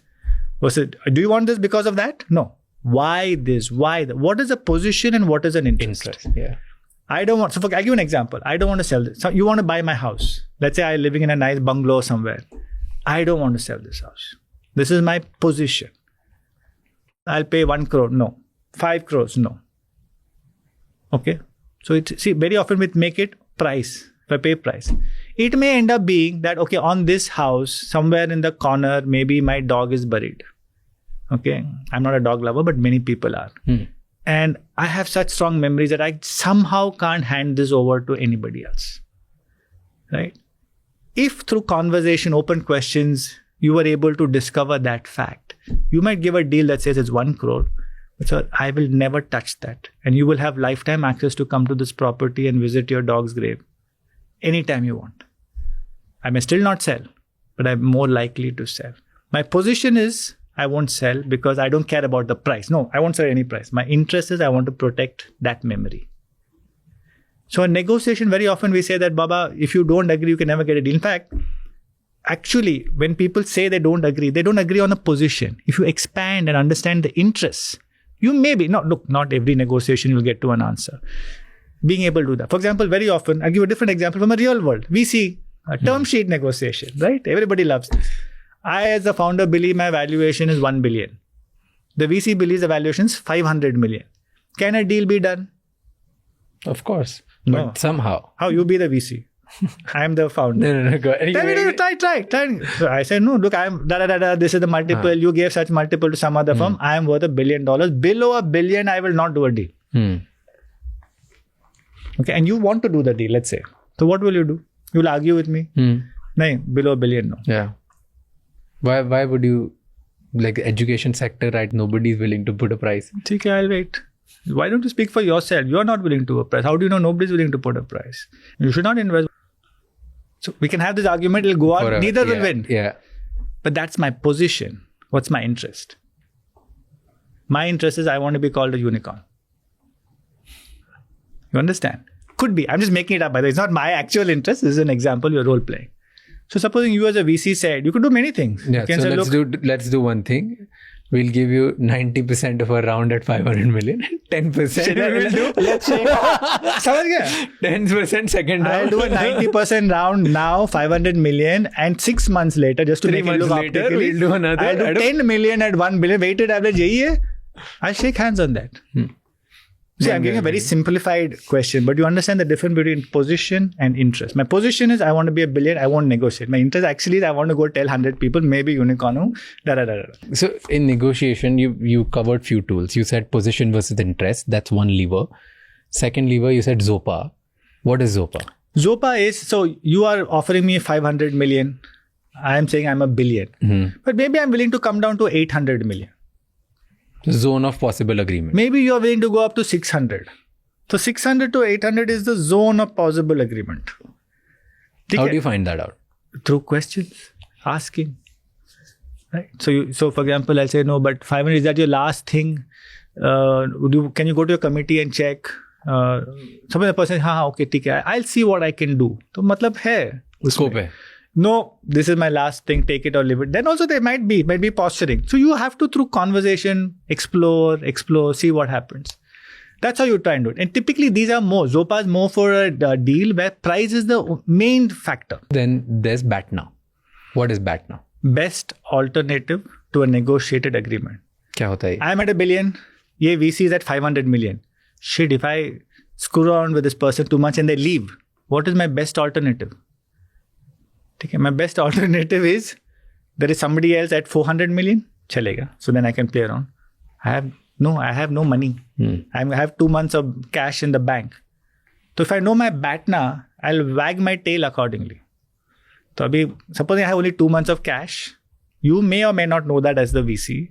Do you want this because of that? No. Why this? Why that? What is a position and what is an interest? Yeah. I don't want, I'll give you an example. I don't want to sell this. So you want to buy my house. Let's say I'm living in a nice bungalow somewhere. I don't want to sell this house. This is my position. I'll pay 1 crore. No. 5 crores. No. Okay. So very often we make it price. If I pay price. It may end up being that, okay, on this house, somewhere in the corner, maybe my dog is buried. Okay. I'm not a dog lover, but many people are. And I have such strong memories that I somehow can't hand this over to anybody else. Right? If through conversation, open questions, you were able to discover that fact, you might give a deal that says it's 1 crore. So I will never touch that. And you will have lifetime access to come to this property and visit your dog's grave anytime you want. I may still not sell, but I'm more likely to sell. My position is I won't sell because I don't care about the price. No, I won't sell any price. My interest is I want to protect that memory. So in negotiation, very often we say that, Baba, if you don't agree, you can never get a deal. In fact, actually, when people say they don't agree on a position. If you expand and understand the interests, you may be, not every negotiation you'll get to an answer. Being able to do that. For example, very often, I'll give a different example from a real world. We see a term sheet negotiation, right? Everybody loves this. I, as a founder, believe my valuation is 1 billion. The VC believes the valuation is 500 million. Can a deal be done? Of course. No. But somehow. How? You be the VC. I am the founder. No, go ahead. Try. So I said, no, look, I'm this is the multiple. You gave such multiple to some other firm. I am worth $1 billion. Below $1 billion, I will not do a deal. Okay, and you want to do the deal, let's say. So what will you do? You will argue with me? No, below $1 billion, no. Yeah. Why would you, like education sector, right? Nobody is willing to put a price. Okay, I'll wait. Why don't you speak for yourself? You're not willing to put a price. How do you know nobody's willing to put a price? You should not invest. So we can have this argument, it'll go on, Forever. Neither will win. Yeah. But that's my position. What's my interest? My interest is I want to be called a unicorn. You understand? Could be. I'm just making it up, by the way. It's not my actual interest. This is an example you're role playing. So supposing you as a VC said, you could do many things. Yeah, so let's do one thing. We'll give you 90% of a round at 500 million. 10% we'll do. Let's say. 10% second round. I'll do a 90% round now, 500 million, and 6 months later, just to 3 make it look months later, optically, we'll do another. I'll do 10 million at 1 billion. Weighted average, yahi hai. I'll shake hands on that. See, I'm giving a very simplified question, but you understand the difference between position and interest. My position is I want to be $1 billion, I won't negotiate. My interest actually is I want to go tell 100 people, maybe unicorn. So in negotiation, you covered few tools. You said position versus interest. That's one lever. Second lever, you said ZOPA. What is ZOPA? ZOPA is, so you are offering me 500 million. I am saying I'm $1 billion. But maybe I'm willing to come down to 800 million. Zone of possible agreement. Maybe you're willing to go up to 600. So 600 to 800 is the zone of possible agreement. How do you find that out? Through questions, asking. Right. So for example, I'll say, no, but 500, is that your last thing? Can you go to your committee and check? Sometimes the person says, हाँ okay, ठीक है, I'll see what I can do. तो मतलब है Scope है. No, this is my last thing, take it or leave it. Then also there might be posturing. So you have to, through conversation, explore, see what happens. That's how you try and do it. And typically these are more, Zopa is more for a deal where price is the main factor. Then there's BATNA. What is BATNA? Best alternative to a negotiated agreement. क्या होता है? I'm at $1 billion. Ye VC is at 500 million. Shit, if I screw around with this person too much and they leave, what is my best alternative? Okay, my best alternative is there is somebody else at 400 million. Chalega. So then I can play around. I have no money. I have 2 months of cash in the bank. So if I know my BATNA, I'll wag my tail accordingly. So suppose I have only 2 months of cash. You may or may not know that as the VC.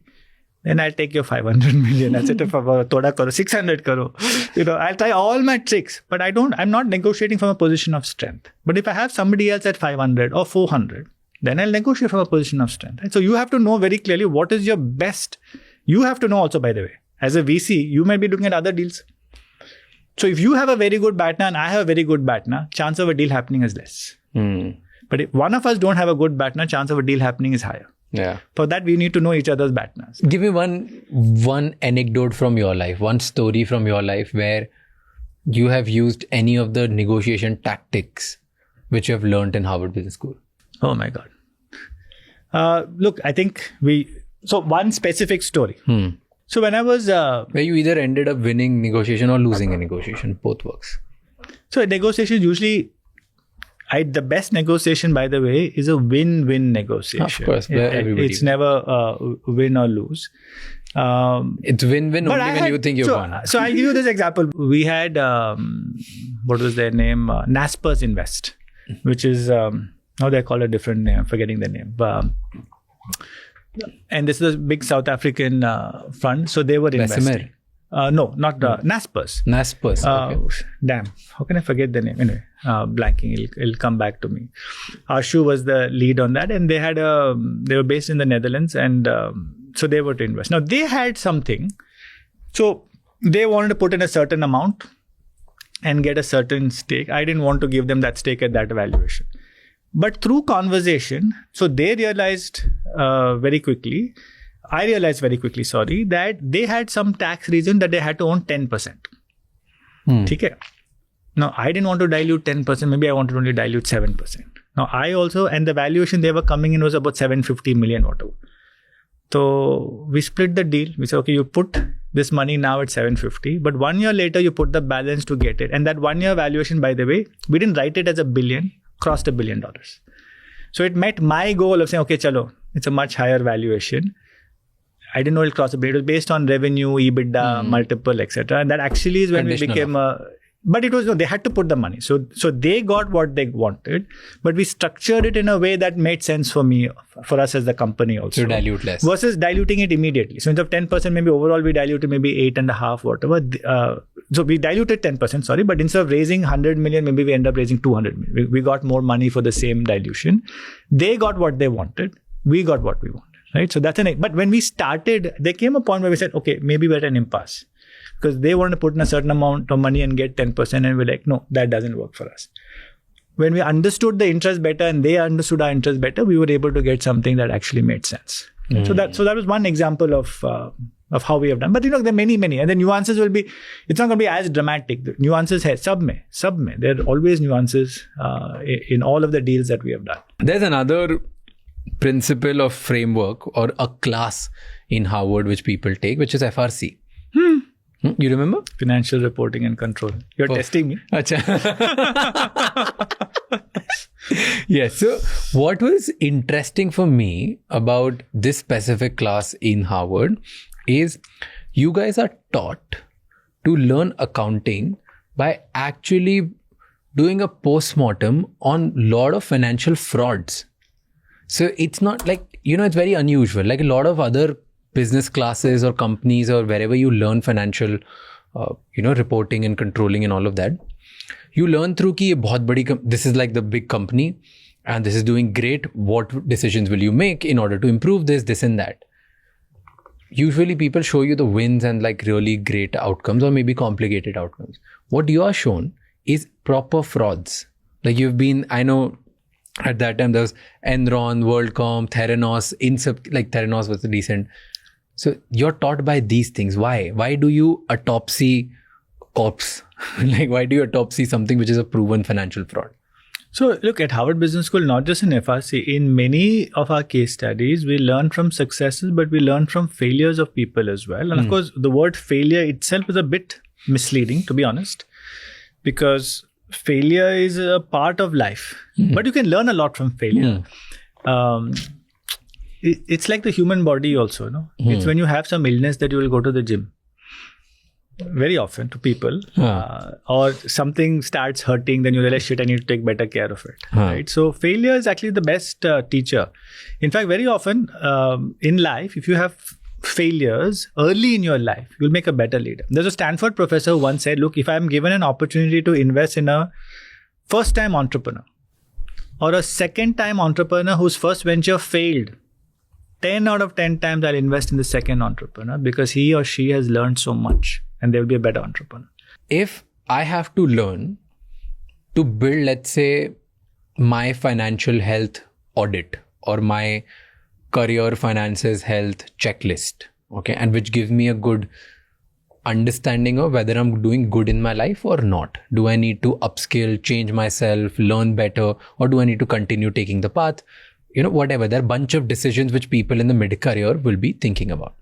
Then I'll take your 500 million. I'll say, thoda karo, 600 karo. I'll try all my tricks, but I'm not negotiating from a position of strength. But if I have somebody else at 500 or 400, then I'll negotiate from a position of strength. Right? So you have to know very clearly what is your best. You have to know also, by the way, as a VC, you might be looking at other deals. So if you have a very good BATNA and I have a very good BATNA, chance of a deal happening is less. But if one of us don't have a good BATNA, chance of a deal happening is higher. Yeah. For that, we need to know each other's BATNAs. Give me one anecdote from your life, one story from your life where you have used any of the negotiation tactics which you have learned in Harvard Business School. Oh my God. Look, I think so one specific story. So when I was... where you either ended up winning negotiation or losing a negotiation, both works. So a negotiation usually... the best negotiation, by the way, is a win-win negotiation. Of course, it's never win or lose. It's win-win only when you think you've won. So I'll give you this example. We had, what was their name? Naspers Invest, which is, now they call a different name. I'm forgetting the name. And this is a big South African fund. So they were investing. No, not Naspers. Naspers. Okay. Damn, how can I forget the name? Anyway, blanking. It'll come back to me. Ashwin was the lead on that, and they were based in the Netherlands, and so they were to invest. Now they had something, so they wanted to put in a certain amount and get a certain stake. I didn't want to give them that stake at that valuation, but through conversation, so they realized very quickly. I realized very quickly, that they had some tax reason that they had to own 10%. Okay. Now, I didn't want to dilute 10%. Maybe I wanted to only dilute 7%. Now, I also, and the valuation they were coming in was about 750 million, whatever. So, we split the deal. We said, okay, you put this money now at 750, but 1 year later, you put the balance to get it. And that 1 year valuation, by the way, we didn't write it as $1 billion, crossed $1 billion. So, it met my goal of saying, okay, chalo, it's a much higher valuation. I didn't know it'll cross a bit. It was based on revenue, EBITDA, multiple, etc. And that actually is when we became but it was, no, they had to put the money. So they got what they wanted, but we structured it in a way that made sense for us as the company also. To dilute less. Versus diluting it immediately. So instead of 10%, maybe overall we diluted maybe 8.5, whatever. So we diluted 10%, sorry, but instead of raising 100 million, maybe we end up raising 200 million. We got more money for the same dilution. They got what they wanted. We got what we wanted. Right. So that's but when we started, there came a point where we said, okay, maybe we're at an impasse because they wanted to put in a certain amount of money and get 10%. And we're like, no, that doesn't work for us. When we understood the interest better and they understood our interest better, we were able to get something that actually made sense. So that was one example of how we have done. But there are many, and the nuances will be, it's not going to be as dramatic. The nuances hai, sab mein. There are always nuances in all of the deals that we have done. There's another principle of framework or a class in Harvard which people take, which is FRC. You remember? Financial Reporting and Control. You're testing me. Achha. Yes. So what was interesting for me about this specific class in Harvard is you guys are taught to learn accounting by actually doing a post-mortem on a lot of financial frauds. So it's not like, it's very unusual. Like a lot of other business classes or companies or wherever you learn financial reporting and controlling and all of that. You learn through ki ye bahut badi this is like the big company and this is doing great. What decisions will you make in order to improve this and that? Usually people show you the wins and like really great outcomes or maybe complicated outcomes. What you are shown is proper frauds. Like I know at that time there was Enron, WorldCom, Theranos, Theranos was decent. So you're taught by these things. Why? Why do you autopsy corpse? Like why do you autopsy something which is a proven financial fraud? So look, at Harvard Business School, not just in FRC, in many of our case studies, we learn from successes, but we learn from failures of people as well. And of course, the word failure itself is a bit misleading, to be honest, because failure is a part of life, but you can learn a lot from failure. It's like the human body also, no? It's when you have some illness that you will go to the gym. Very often to people, or something starts hurting, then you realize, shit, I need to take better care of it. Right? So failure is actually the best teacher. In fact, very often in life, if you have failures early in your life, you'll make a better leader. There's a Stanford professor who once said, look, if I'm given an opportunity to invest in a first-time entrepreneur or a second-time entrepreneur whose first venture failed, 10 out of 10 times I'll invest in the second entrepreneur because he or she has learned so much. And they'll be a better entrepreneur. If I have to learn to build, let's say, my financial health audit or my career finances health checklist, okay, and which gives me a good understanding of whether I'm doing good in my life or not. Do I need to upskill, change myself, learn better, or do I need to continue taking the path? Whatever. There are a bunch of decisions which people in the mid-career will be thinking about.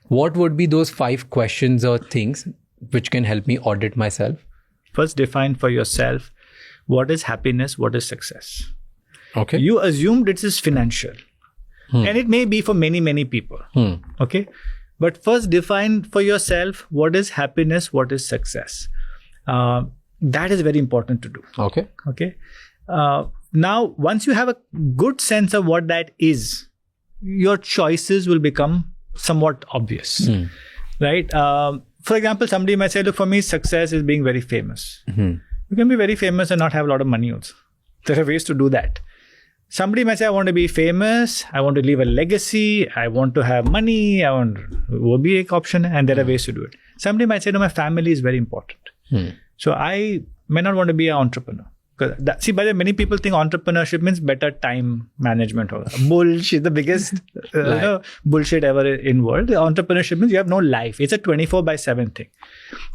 What would be those 5 questions or things which can help me audit myself? First, define for yourself what is happiness, what is success. Okay. You assumed it is financial. And it may be for many, many people. Okay. But first, define for yourself what is happiness, what is success. That is very important to do. Okay. Okay. Now, once you have a good sense of what that is, your choices will become somewhat obvious, right? For example, somebody might say, look, for me, success is being very famous. You can be very famous and not have a lot of money also. There are ways to do that. Somebody might say, I want to be famous, I want to leave a legacy, I want to have money, will be an option, and there are ways to do it. Somebody might say, no, my family is very important. So I may not want to be an entrepreneur. By the way, many people think entrepreneurship means better time management. Bullshit, the biggest bullshit ever in world. Entrepreneurship means you have no life. It's a 24/7 thing.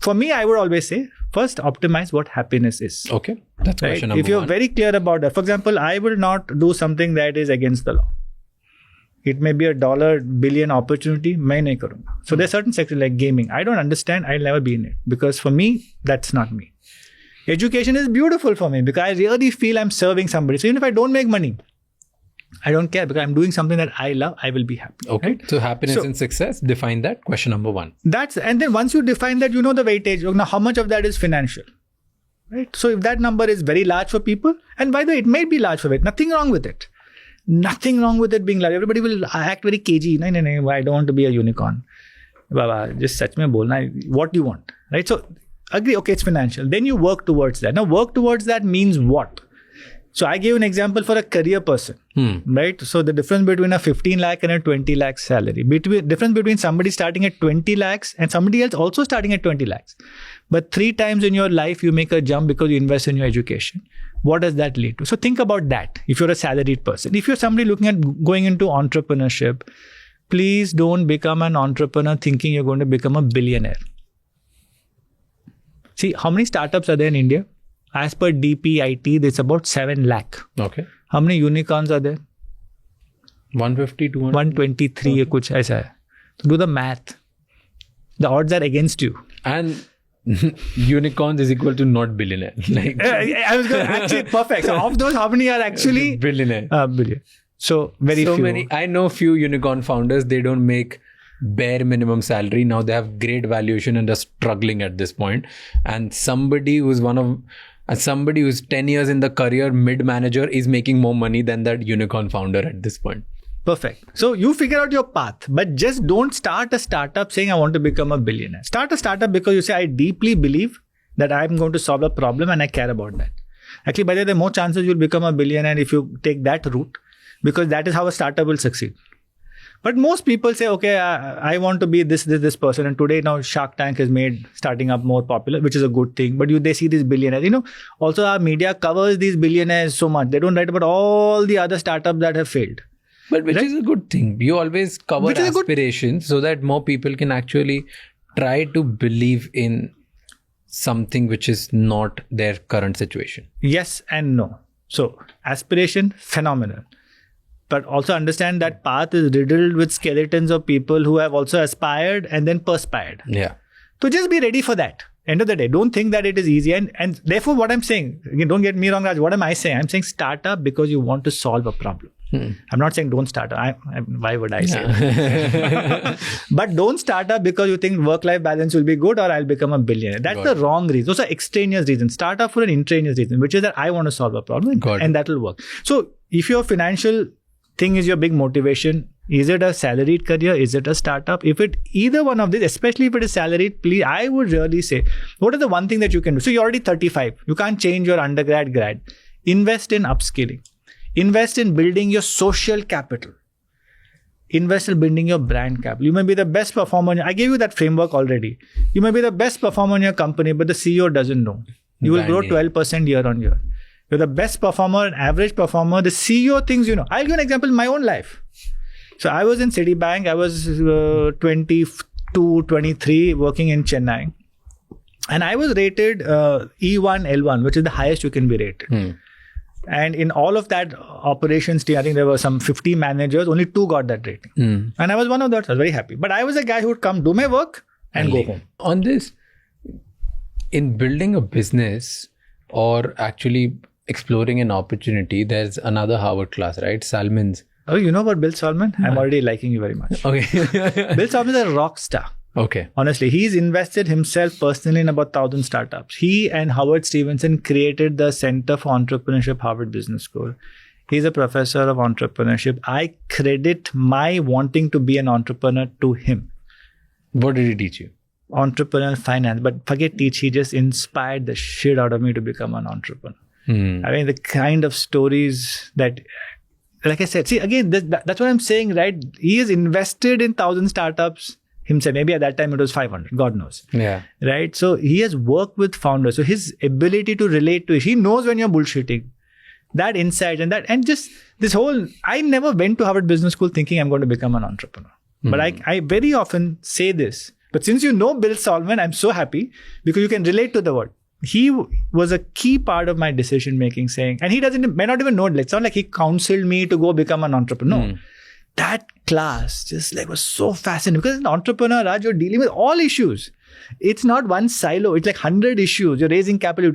For me, I would always say, first optimize what happiness is. Okay, that's question number 1. If you're very clear about that, for example, I will not do something that is against the law. It may be $1 billion opportunity, मैं नहीं करूँगा. So there's certain sectors like gaming. I don't understand. I'll never be in it because for me, that's not me. Education is beautiful for me because I really feel I'm serving somebody. So even if I don't make money, I don't care because I'm doing something that I love, I will be happy. Okay. Right? So happiness and success, define that. Question number 1. And then once you define that, you know the weightage. Now, how much of that is financial? Right? So if that number is very large for people, and by the way, it may be large for it, nothing wrong with it. Nothing wrong with it being large. Everybody will act very cagey. No, I don't want to be a unicorn. Baba, just sach mein bolna. What do you want? Right? So agree, okay, it's financial. Then you work towards that. Now, work towards that means what? So I gave an example for a career person, right? So the difference between a 15 lakh and a 20 lakh salary, difference between somebody starting at 20 lakhs and somebody else also starting at 20 lakhs. But 3 times in your life, you make a jump because you invest in your education. What does that lead to? So think about that if you're a salaried person. If you're somebody looking at going into entrepreneurship, please don't become an entrepreneur thinking you're going to become a billionaire. See, how many startups are there in India? As per DPIT, there's about 7 lakh. Okay. How many unicorns are there? 150, 200. 123 Okay. kuch aisa hai. So do the math. The odds are against you. And unicorns is equal to not billionaire. I was going to actually perfect. So of those, how many are actually billionaire? Billion. So very few. Many. I know few unicorn founders. They don't make bare minimum salary. Now they have great valuation and are struggling at this point. And somebody who's 10 years in the career, mid manager, is making more money than that unicorn founder at this point. Perfect. So you figure out your path, but just don't start a startup saying I want to become a billionaire. Start a startup because you say I deeply believe that I'm going to solve a problem and I care about that. Actually, by the way, there are more chances you'll become a billionaire if you take that route, because that is how a startup will succeed. But most people say, okay, I want to be this person. And today now Shark Tank has made starting up more popular, which is a good thing. But they see these billionaires. Also our media covers these billionaires so much. They don't write about all the other startups that have failed. But which is a good thing. You always cover aspirations so that more people can actually try to believe in something which is not their current situation. Yes and no. So aspiration, phenomenal. But also understand that path is riddled with skeletons of people who have also aspired and then perspired. Yeah. So just be ready for that. End of the day, don't think that it is easy. And therefore, what I'm saying, again, don't get me wrong, Raj, what am I saying? I'm saying start up because you want to solve a problem. I'm not saying don't start up. Why would I say that? But don't start up because you think work-life balance will be good or I'll become a billionaire. That's the wrong reason. Those are extraneous reasons. Start up for an intraneous reason, which is that I want to solve a problem and that will work. So if your financial thing is your big motivation, is it a salaried career? Is it a startup? If it either one of these, especially if it is salaried, please, I would really say, what is the one thing that you can do? So you're already 35. You can't change your undergrad grad. Invest in upskilling. Invest in building your social capital. Invest in building your brand capital. You may be the best performer. I gave you that framework already. You may be the best performer in your company, but the CEO doesn't know. You will grow 12% year on year. You're the best performer, an average performer. The CEO thinks I'll give an example in my own life. So I was in Citibank. I was 22, 23 working in Chennai. And I was rated E1, L1, which is the highest you can be rated. And in all of that operations team, I think there were some 50 managers, only 2 got that rating. And I was one of those. I was very happy. But I was a guy who would come do my work and go home. On this, in building a business or actually exploring an opportunity, there's another Harvard class, right? Salmon's. Oh, you know about Bill Salmon? I'm already liking you very much. Okay. Bill Salmon is a rock star. Okay. Honestly, he's invested himself personally in about 1,000 startups. He and Howard Stevenson created the Center for Entrepreneurship, Harvard Business School. He's a professor of entrepreneurship. I credit my wanting to be an entrepreneur to him. What did he teach you? Entrepreneurial finance. But forget teach, he just inspired the shit out of me to become an entrepreneur. I mean, the kind of stories that, like I said, see, again, that's what I'm saying, right? He is invested in 1,000 startups himself. Maybe at that time it was 500, God knows. Yeah. Right? So he has worked with founders. So his ability to relate to it, he knows when you're bullshitting. That insight and just this whole, I never went to Harvard Business School thinking I'm going to become an entrepreneur. But I very often say this. But since you know Bill Salmon, I'm so happy because you can relate to the word. He was a key part of my decision making, saying, and he may not even know it. It's not like he counseled me to go become an entrepreneur. No. That class just was so fascinating because as an entrepreneur, Raj, you're dealing with all issues. It's not one silo. It's 100 issues. You're raising capital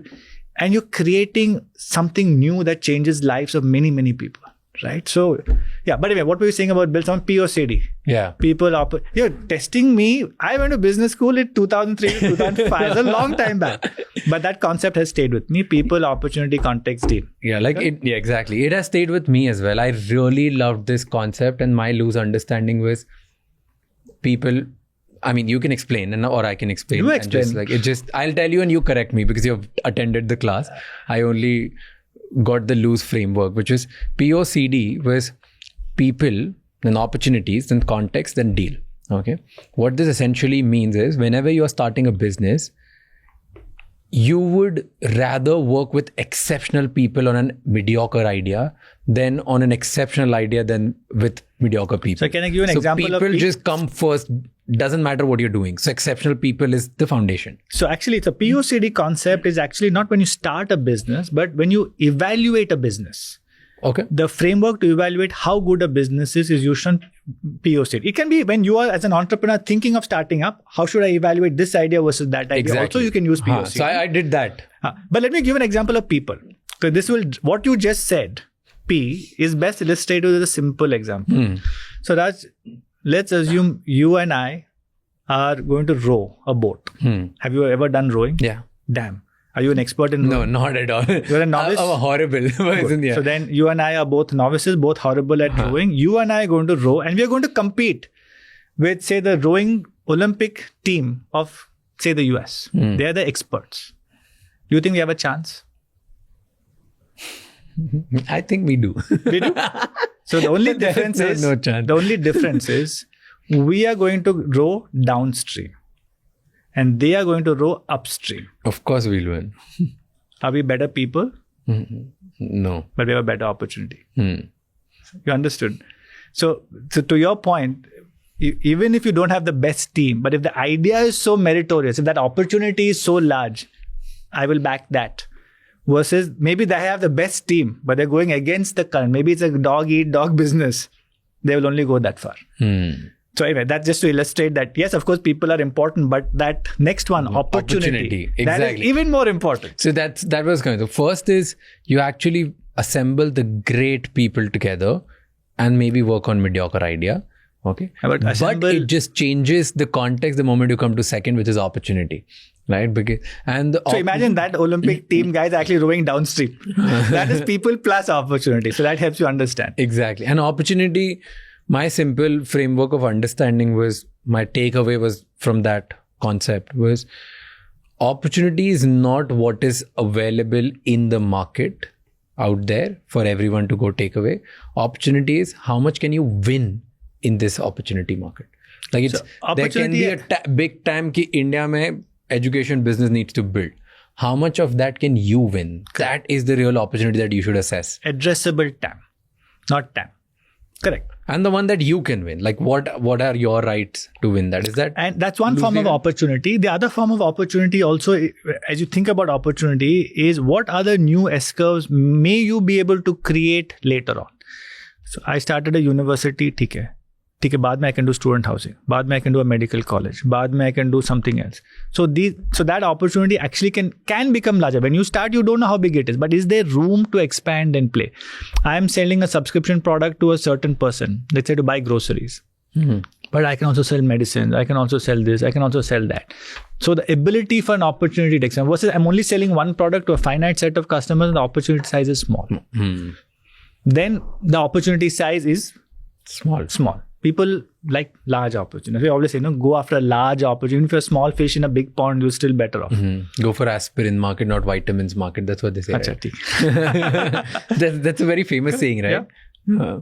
and you're creating something new that changes lives of many, many people. Right? So, yeah. But anyway, what were you saying about Bill Salmon? POCD. Yeah. You're testing me. I went to business school in 2003 to 2005. It's a long time back. But that concept has stayed with me. People, opportunity, context, deal. Yeah, exactly. It has stayed with me as well. I really loved this concept, and my loose understanding was people. I mean, you can explain, or I can explain. You explain. I'll tell you, and you correct me because you've attended the class. I only got the loose framework, which is POCD was people, then opportunities, then context, then deal. Okay. What this essentially means is whenever you are starting a business, you would rather work with exceptional people on a mediocre idea than on an exceptional idea than with mediocre people. So can I give you an example people of people? Just come first. Doesn't matter what you're doing. So exceptional people is the foundation. So actually, the POCD concept is actually not when you start a business, but when you evaluate a business. Okay. The framework to evaluate how good a business is used on POCD. It can be when you are as an entrepreneur thinking of starting up, how should I evaluate this idea versus that idea? Exactly. Also, you can use POCD. So I did that. But let me give an example of people. So what you just said, P, is best illustrated with a simple example. So Raj, let's assume you and I are going to row a boat. Have you ever done rowing? Yeah. Damn. Are you an expert in No, rowing? not at all. You're a novice? I'm a horrible person, yeah. So then you and I are both novices, both horrible at rowing. You and I are going to row and we are going to compete with, say, the rowing Olympic team of, say, the US. They are the experts. Do you think we have a chance? I think we do. We do. So the only There's difference is no chance. the only difference is we are going to row downstream and they are going to row upstream. Of course we'll win. Are we better people? No. But we have a better opportunity. You understood? So to your point, even if you don't have the best team, but if the idea is so meritorious, if that opportunity is so large, I will back that. Versus maybe they have the best team, but they're going against the current. Maybe it's a dog-eat-dog business. They will only go that far. So anyway, that's just to illustrate that, yes, of course, people are important, but that next one, opportunity. Exactly. That is even more important. So that was kind of, the first is you actually assemble the great people together and maybe work on mediocre idea. Okay. But it just changes the context the moment you come to second, which is opportunity. Right? So imagine that Olympic team guys actually rowing downstream. That is people plus opportunity. So that helps you understand. Exactly. And opportunity, my simple framework of understanding was, my takeaway was from that concept was, opportunity is not what is available in the market out there for everyone to go take away. Opportunity is how much can you win in this opportunity market. Like there can be a big time ki India mein education business needs to build. How much of that can you win? That is the real opportunity that you should assess. Addressable TAM, not TAM. Correct. And the one that you can win. Like what are your rights to win that? Is that? And that's one form of opportunity. The other form of opportunity also, as you think about opportunity, is what other new S-curves may you be able to create later on. So I started a university, ठीक है, बाद में I can do student housing, बाद में I can do a medical college, बाद में I can do something else. So that opportunity actually can become larger. When you start, you don't know how big it is, but is there room to expand and play? I am selling a subscription product to a certain person, let's say to buy groceries. But I can also sell medicines, I can also sell this, I can also sell that. So the ability for an opportunity to expand versus I'm only selling one product to a finite set of customers and the opportunity size is small. Then the opportunity size is small. People like large opportunities. We always say, go after a large opportunity. If you're a small fish in a big pond, you're still better off. Go for aspirin market, not vitamins market. That's what they say. Right? That's a very famous saying, right? Yeah.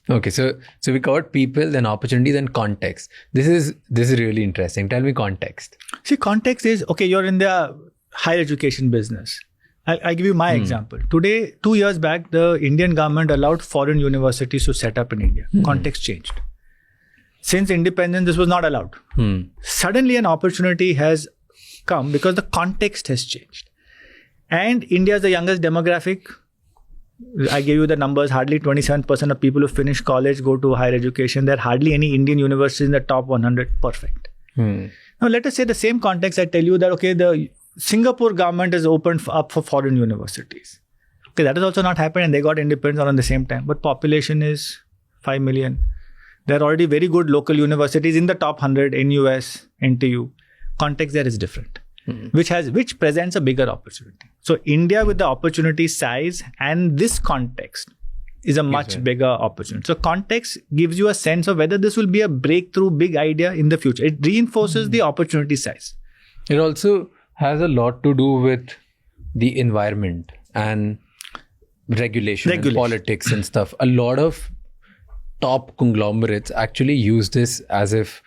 Okay, so we covered people, then opportunity, then context. This is really interesting. Tell me context. See, context is, okay, you're in the higher education business. I'll give you my example. Today, 2 years back, the Indian government allowed foreign universities to set up in India. Context changed. Since independence, this was not allowed. Suddenly, an opportunity has come because the context has changed. And India is the youngest demographic. I gave you the numbers. Hardly 27% of people who finish college go to higher education. There are hardly any Indian universities in the top 100. Perfect. Now, let us say the same context. I tell you that, okay, the Singapore government has opened up for foreign universities. Okay, that has also not happened and they got independence around the same time. But population is 5 million. There are already very good local universities in the top 100, NUS, NTU. Context there is different, which presents a bigger opportunity. So India with the opportunity size and this context is a much bigger opportunity. So context gives you a sense of whether this will be a breakthrough, big idea in the future. It reinforces the opportunity size. It also has a lot to do with the environment and regulation. And politics and stuff. A lot of top conglomerates actually use this as if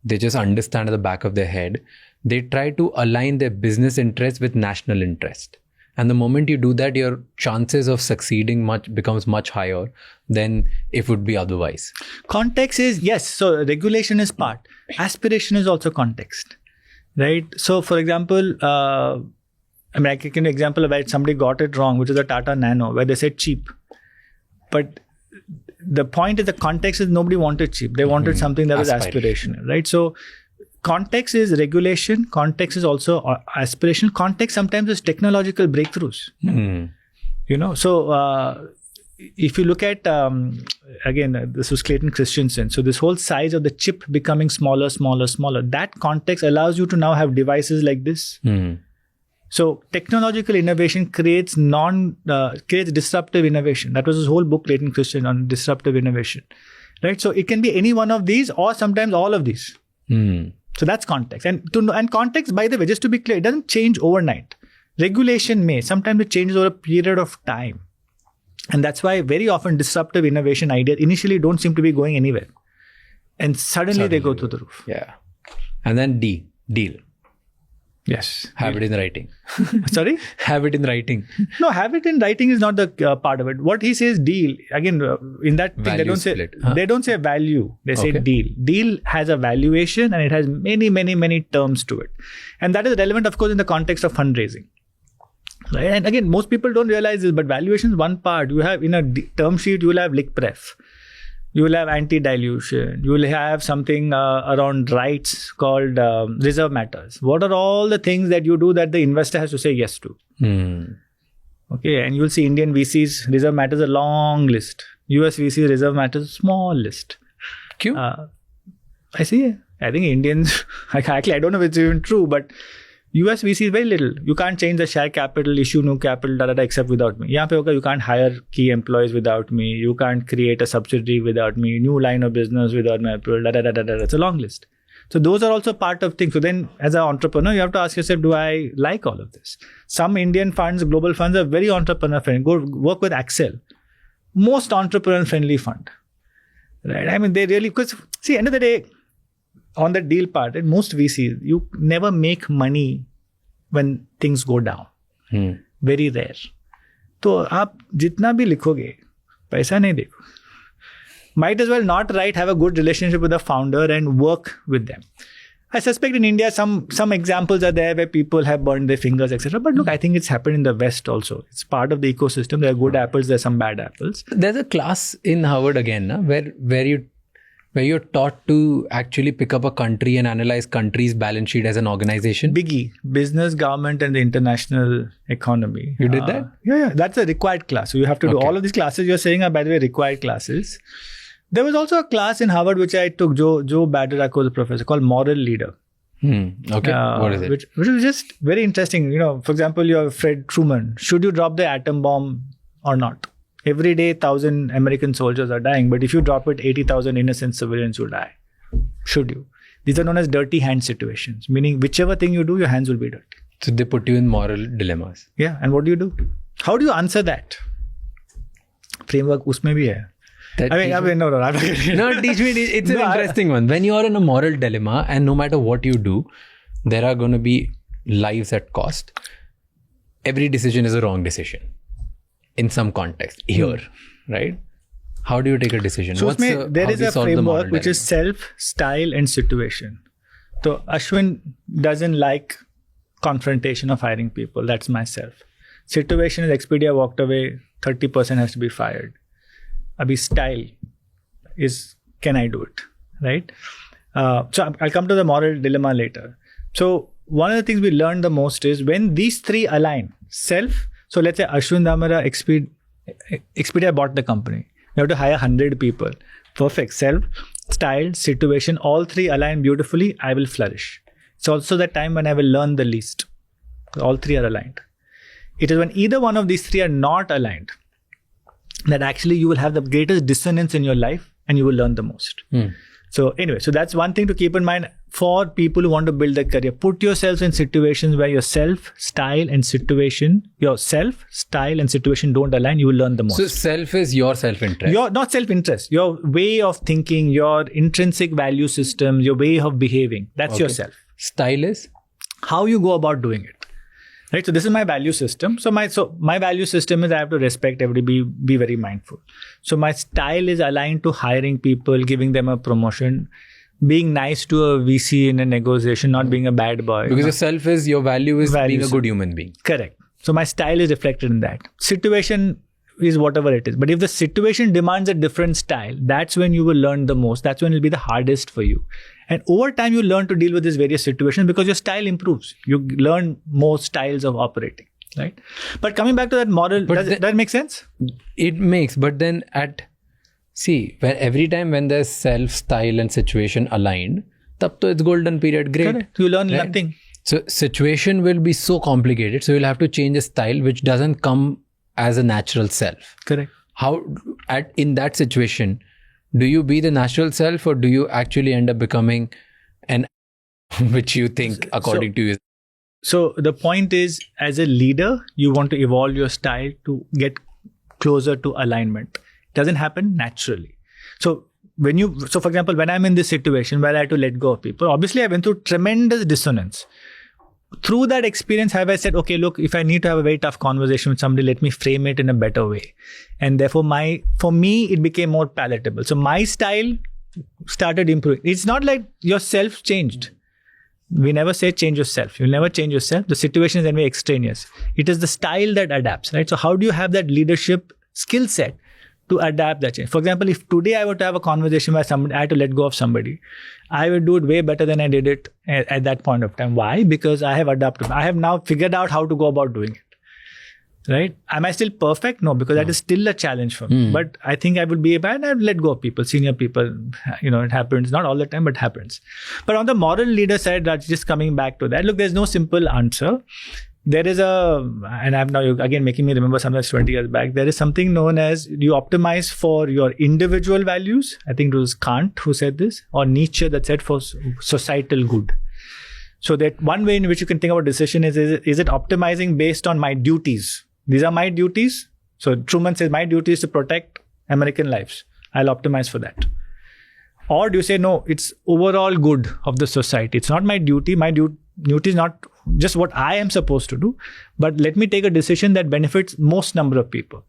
they just understand at the back of their head. They try to align their business interests with national interest. And the moment you do that, your chances of succeeding becomes much higher than if it would be otherwise. Context is, yes, so regulation is part. Aspiration is also context, right? So for example, I can give an example of where somebody got it wrong, which is a Tata Nano, where they said cheap. But the point is the context is nobody wanted cheap. They wanted something that was aspirational, right? So context is regulation. Context is also aspiration. Context sometimes is technological breakthroughs. So if you look at, again, this was Clayton Christensen. So this whole size of the chip becoming smaller. That context allows you to now have devices like this. So technological innovation creates disruptive innovation. That was his whole book, Clayton Christensen, on disruptive innovation, right? So it can be any one of these, or sometimes all of these. So that's context. And context, by the way, just to be clear, it doesn't change overnight. Regulation may. Sometimes it changes over a period of time. And that's why very often disruptive innovation ideas initially don't seem to be going anywhere. And suddenly they go through the roof. Yeah. And then deal. Yes. Have it in writing. Sorry? Have it in writing. No, have it in writing is not the part of it. What he says, deal. Again, in that thing, they don't say value. They say deal. Deal has a valuation and it has many, many, many terms to it. And that is relevant, of course, in the context of fundraising. Right? And again, most people don't realize this, but valuation is one part. You have in a term sheet, you will have lick pref. You will have anti-dilution. You will have something around rights called reserve matters. What are all the things that you do that the investor has to say yes to? Okay, and you will see Indian VCs, reserve matters a long list. US VCs, reserve matters small list. I see. I think Indians, actually, I don't know if it's even true, but US VC is very little. You can't change the share capital, issue new capital, except without me. यहाँ पे होगा, you can't hire key employees without me. You can't create a subsidiary without me. New line of business without my approval. It's a long list. So those are also part of things. So then as an entrepreneur, you have to ask yourself, do I like all of this? Some Indian funds, global funds are very entrepreneur friendly. Go work with Accel. Most entrepreneur friendly fund. Right? I mean, they really, because see, end of the day, on the deal part, in most VCs, you never make money when things go down. Very rare. तो आप जितना भी लिखोगे, पैसा नहीं देखो. Might as well not write, have a good relationship with the founder and work with them. I suspect in India, some examples are there where people have burned their fingers, etc. But look, I think it's happened in the West also. It's part of the ecosystem. There are good apples, there are some bad apples. There's a class in Harvard again, na, where you're taught to actually pick up a country and analyze country's balance sheet as an organization. Biggie, business, government, and the international economy. You did that? Yeah. That's a required class. So you have to do all of these classes you're saying are, by the way, required classes. There was also a class in Harvard which I took, Joe Badarak was a professor, called Moral Leader. Okay. What is it? Which was just very interesting. You know, for example, you're Fred Truman. Should you drop the atom bomb or not? Every day, 1,000 American soldiers are dying, but if you drop it, 80,000 innocent civilians will die. Should you? These are known as dirty hand situations, meaning whichever thing you do, your hands will be dirty. So they put you in moral dilemmas. Yeah, and what do you do? How do you answer that? Framework usme bhi hai. No, teach me. It's an interesting one. When you are in a moral dilemma, and no matter what you do, there are going to be lives at cost. Every decision is a wrong decision. In some context, here, right? How do you take a decision? So there is a framework which is self, style, and situation. So Ashwin doesn't like confrontation of hiring people. That's myself. Situation is Expedia walked away, 30% has to be fired. Abhi style is, can I do it, right? So I'll come to the moral dilemma later. So one of the things we learned the most is when these three align, self. So let's say Ashwin Damara, Expedia bought the company. You have to hire 100 people. Perfect. Self, style, situation, all three align beautifully. I will flourish. It's also the time when I will learn the least. All three are aligned. It is when either one of these three are not aligned that actually you will have the greatest dissonance in your life and you will learn the most. So anyway, so that's one thing to keep in mind for people who want to build their career. Put yourselves in situations where your self, style, and situation don't align. You will learn the most. So self is your self-interest. Your not self-interest. Your way of thinking, your intrinsic value system, your way of behaving. That's yourself. Style is how you go about doing it. Right. So this is my value system. So my value system is I have to respect everybody, be very mindful. So my style is aligned to hiring people, giving them a promotion, being nice to a VC in a negotiation, not being a bad boy. Because your value is being a good human being. Correct. So my style is reflected in that. Situation is whatever it is. But if the situation demands a different style, that's when you will learn the most. That's when it will be the hardest for you. And over time, you learn to deal with these various situations because your style improves. You learn more styles of operating, right? But coming back to that model, does that make sense? It makes, but then every time when there's self, style and situation aligned, tab to it's golden period, great. Correct. You learn nothing. So situation will be so complicated. So you'll have to change a style which doesn't come as a natural self. Correct. How in that situation, do you be the natural self or do you actually end up becoming an which you think according to you? So the point is, as a leader, you want to evolve your style to get closer to alignment. It doesn't happen naturally. So for example, when I'm in this situation where I had to let go of people, obviously I went through tremendous dissonance. Through that experience, have I said, okay, look, if I need to have a very tough conversation with somebody, let me frame it in a better way. And therefore, for me, it became more palatable. So my style started improving. It's not like yourself changed. We never say change yourself. You'll never change yourself. The situation is anyway extraneous. It is the style that adapts, right? So how do you have that leadership skill set to adapt that change? For example, if today I were to have a conversation where I had to let go of somebody, I would do it way better than I did it at that point of time. Why? Because I have adapted. I have now figured out how to go about doing it. Right? Am I still perfect? No, because that is still a challenge for me. But I think I would be able, and I've let go of people, senior people. It happens, not all the time, but happens. But on the moral leader side, Raj, just coming back to that, look, there's no simple answer. There is and I'm now again making me remember something that's 20 years back. There is something known as you optimize for your individual values. I think it was Kant who said this, or Nietzsche that said for societal good. So that one way in which you can think about decision is it optimizing based on my duties? These are my duties. So Truman says my duty is to protect American lives. I'll optimize for that. Or do you say, no, it's overall good of the society. It's not my duty. My duty is not just what I am supposed to do, but let me take a decision that benefits most number of people.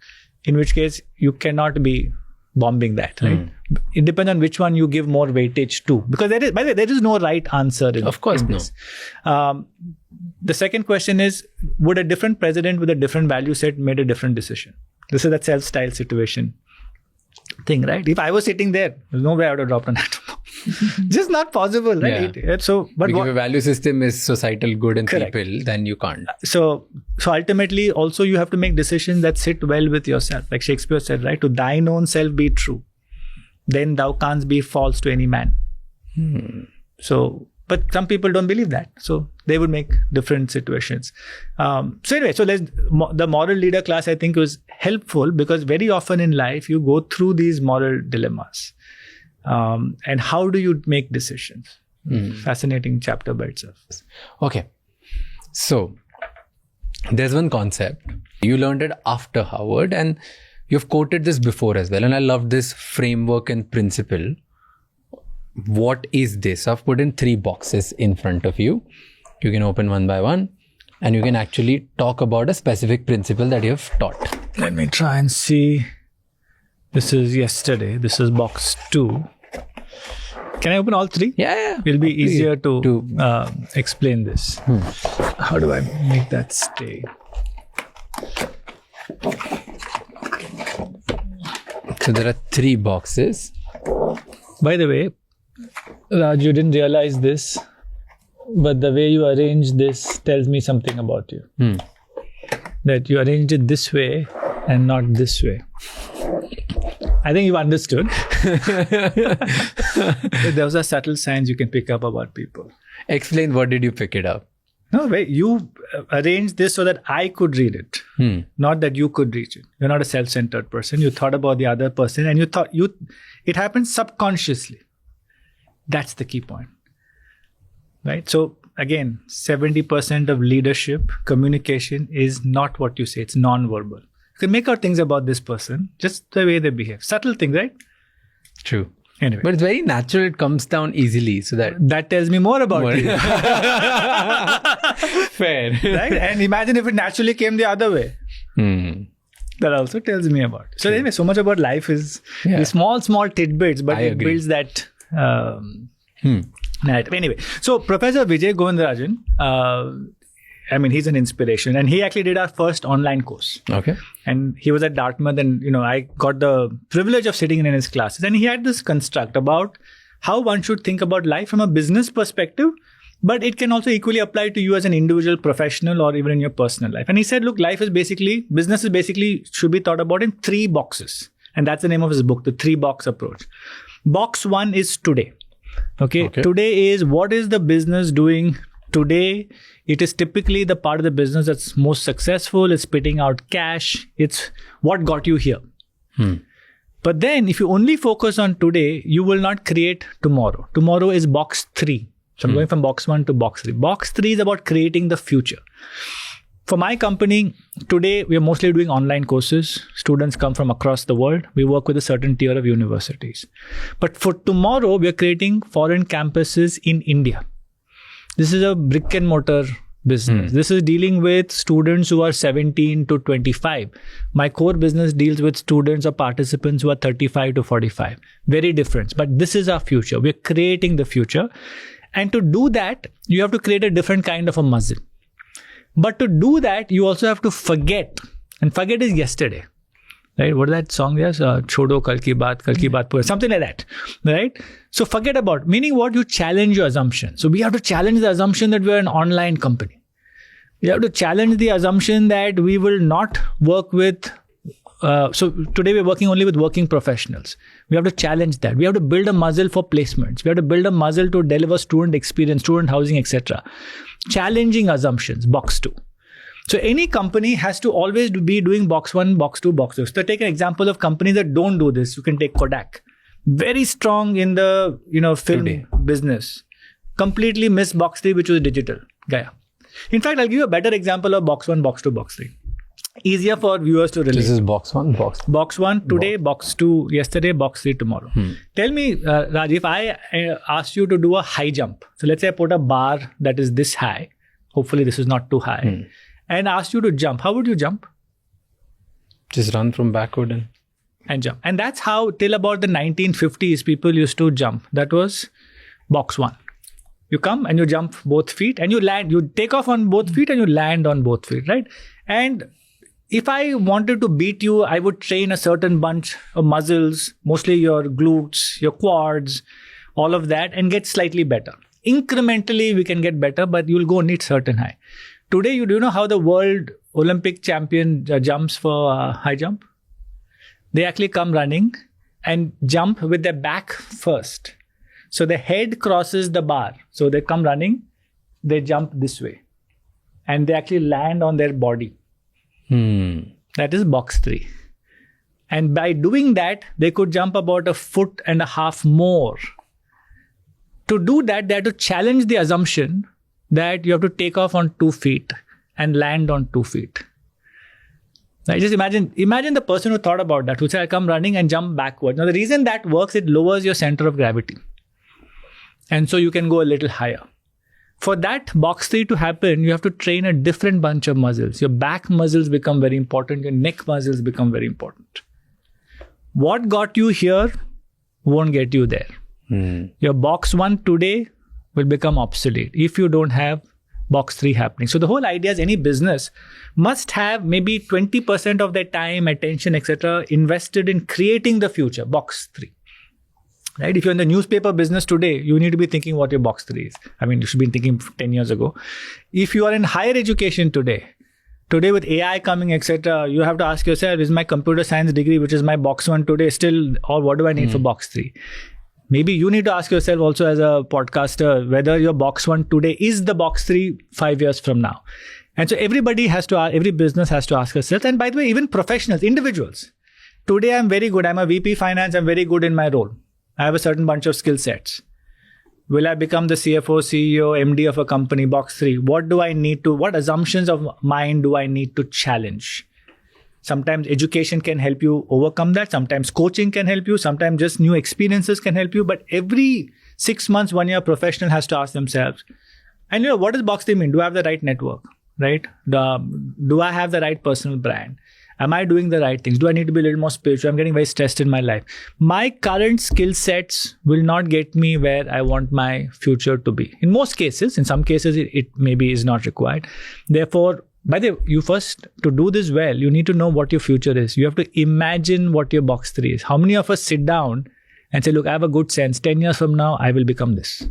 In which case, you cannot be bombing that, right? It depends on which one you give more weightage to. Because by the way, there is no right answer in this. The second question is, would a different president with a different value set made a different decision? This is that self-style situation thing, right? If I was sitting there, there's no way I would have dropped an atom bomb. Just not possible, right? Yeah. So, but if your value system is societal good and correct. people, then you can't. So ultimately, also you have to make decisions that sit well with yourself. Like Shakespeare said, right? To thine own self be true, then thou canst be false to any man. So, but some people don't believe that. So they would make different situations. So the moral leader class, I think, was helpful because very often in life, you go through these moral dilemmas. And how do you make decisions? Fascinating chapter by itself. Okay. So there's one concept. You learned it after Harvard and you've quoted this before as well. And I love this framework and principle. What is this? I've put in 3 boxes in front of you. You can open one by one and you can actually talk about a specific principle that you have taught. Let me try and see. This is yesterday. This is box 2. Can I open all 3? Yeah. It'll be easier to explain this. How do I make that stay? So there are 3 boxes. By the way, Raj, you didn't realize this, but the way you arrange this tells me something about you. That you arranged it this way and not this way. I think you understood. Those are subtle signs you can pick up about people. Explain, what did you pick it up? No, wait, you arranged this so that I could read it, not that you could reach it. You're not a self-centered person. You thought about the other person and it happened subconsciously. That's the key point, right? So again, 70% of leadership, communication is not what you say. It's non-verbal. You can make out things about this person, just the way they behave. Subtle thing, right? True. Anyway. But it's very natural. It comes down easily. So that tells me more about you. Fair. Right? And imagine if it naturally came the other way. That also tells me about it. So anyway, so much about life is small tidbits, but it builds that narrative. Anyway, so Professor Vijay Govindarajan, he's an inspiration, and he actually did our first online course. Okay. And he was at Dartmouth, and I got the privilege of sitting in his classes, and he had this construct about how one should think about life from a business perspective, but it can also equally apply to you as an individual professional or even in your personal life. And he said, look, business should be thought about in 3 boxes. And that's the name of his book, the 3-box approach. Box 1 is today. Okay. Today is, what is the business doing Today, it is typically the part of the business that's most successful. It's spitting out cash. It's what got you here. But then if you only focus on today, you will not create tomorrow. Tomorrow is box 3. So I'm going from box 1 to box 3. Box 3 is about creating the future. For my company, today we are mostly doing online courses. Students come from across the world. We work with a certain tier of universities. But for tomorrow, we are creating foreign campuses in India. This is a brick and mortar business. This is dealing with students who are 17 to 25. My core business deals with students or participants who are 35 to 45. Very different. But this is our future. We're creating the future. And to do that, you have to create a different kind of a muscle. But to do that, you also have to forget. And forget is yesterday. Right? What is that song there? Chodo kal ki baat pura. Something like that. Right? So forget about. Meaning what? You challenge your assumption. So we have to challenge the assumption that we're an online company. We have to challenge the assumption that we will not work with. So today we're working only with working professionals. We have to challenge that. We have to build a muscle for placements. We have to build a muscle to deliver student experience, student housing, etc. Challenging assumptions, box 2. So any company has to always be doing box 1, box 2, box 2. So take an example of companies that don't do this. You can take Kodak. Very strong in the film business. Completely missed box 3, which was digital. Gaya. In fact, I'll give you a better example of box 1, box 2, box 3. Easier for viewers to relate. This is box 1, box 2. Box 1 today, box 2 yesterday, box 3 tomorrow. Tell me, Raj, if I asked you to do a high jump, so let's say I put a bar that is this high, hopefully this is not too high, and asked you to jump, how would you jump? Just run from backward and jump. And that's how till about the 1950s people used to jump. That was box 1. You come and you jump both feet and you land. You take off on both feet and you land on both feet, right? And if I wanted to beat you, I would train a certain bunch of muscles, mostly your glutes, your quads, all of that, and get slightly better. Incrementally, we can get better, but you'll go need certain high. Today, you do know how the world Olympic champion jumps for high jump? They actually come running and jump with their back first. So the head crosses the bar. So they come running, they jump this way. And they actually land on their body. That is box 3. And by doing that, they could jump about 1.5 feet more. To do that, they had to challenge the assumption that you have to take off on 2 feet and land on 2 feet. Now, just imagine the person who thought about that, who said, I come running and jump backwards. Now, the reason that works, it lowers your center of gravity. And so you can go a little higher. For that box 3 to happen, you have to train a different bunch of muscles. Your back muscles become very important. Your neck muscles become very important. What got you here won't get you there. Your box 1 today will become obsolete if you don't have box 3 happening. So the whole idea is any business must have maybe 20% of their time, attention, etc. invested in creating the future, box 3. Right? If you're in the newspaper business today, you need to be thinking what your box 3 is. I mean, you should be thinking 10 years ago. If you are in higher education today with AI coming, etc., you have to ask yourself, is my computer science degree, which is my box 1 today, still, or what do I need for box 3? Maybe you need to ask yourself also as a podcaster, whether your box 1 today is the box 3 5 years from now. And so every business has to ask herself. And by the way, even professionals, individuals. Today, I'm very good. I'm a VP finance. I'm very good in my role. I have a certain bunch of skill sets. Will I become the CFO, CEO, MD of a company? Box 3. What assumptions of mine do I need to challenge? Sometimes education can help you overcome that. Sometimes coaching can help you. Sometimes just new experiences can help you. But every 6 months, 1 year, a professional has to ask themselves, and what does box 3 mean? Do I have the right network? Right? Do I have the right personal brand? Am I doing the right things? Do I need to be a little more spiritual? I'm getting very stressed in my life. My current skill sets will not get me where I want my future to be. In most cases, in some cases, it maybe is not required. Therefore, by the way, to do this well, you need to know what your future is. You have to imagine what your box 3 is. How many of us sit down and say, look, I have a good sense. 10 years from now, I will become this.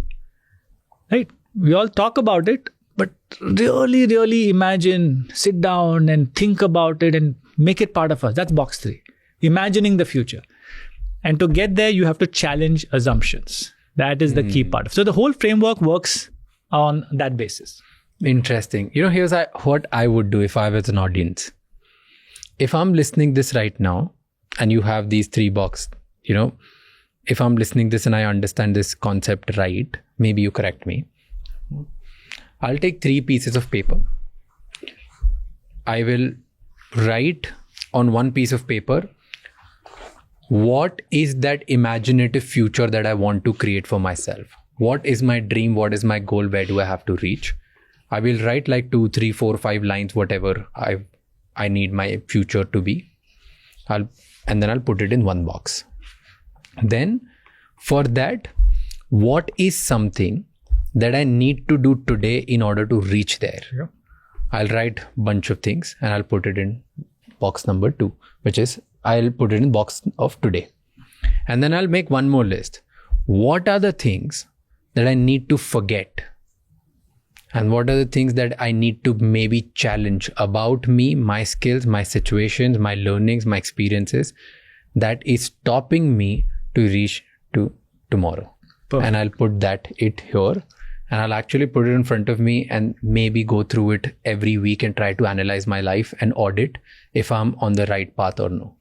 Right? We all talk about it, but really, really imagine, sit down and think about it and make it part of us. That's box 3. Imagining the future. And to get there, you have to challenge assumptions. That is the key part. So the whole framework works on that basis. Interesting. Here's what I would do if I was an audience. If I'm listening this right now and you have these 3 boxes, if I'm listening this and I understand this concept right, maybe you correct me. I'll take 3 pieces of paper. I will write on 1 piece of paper, what is that imaginative future that I want to create for myself? What is my dream? What is my goal? Where do I have to reach? I will write like 2, 3, 4, 5 lines, whatever I need my future to be. And then I'll put it in 1 box. Then for that, what is something that I need to do today in order to reach there? Yeah. I'll write a bunch of things and I'll put it in box number 2, which is I'll put it in box of today. And then I'll make 1 more list. What are the things that I need to forget? And what are the things that I need to maybe challenge about me, my skills, my situations, my learnings, my experiences that is stopping me to reach to tomorrow? Perfect. And I'll put it here. And I'll actually put it in front of me and maybe go through it every week and try to analyze my life and audit if I'm on the right path or no.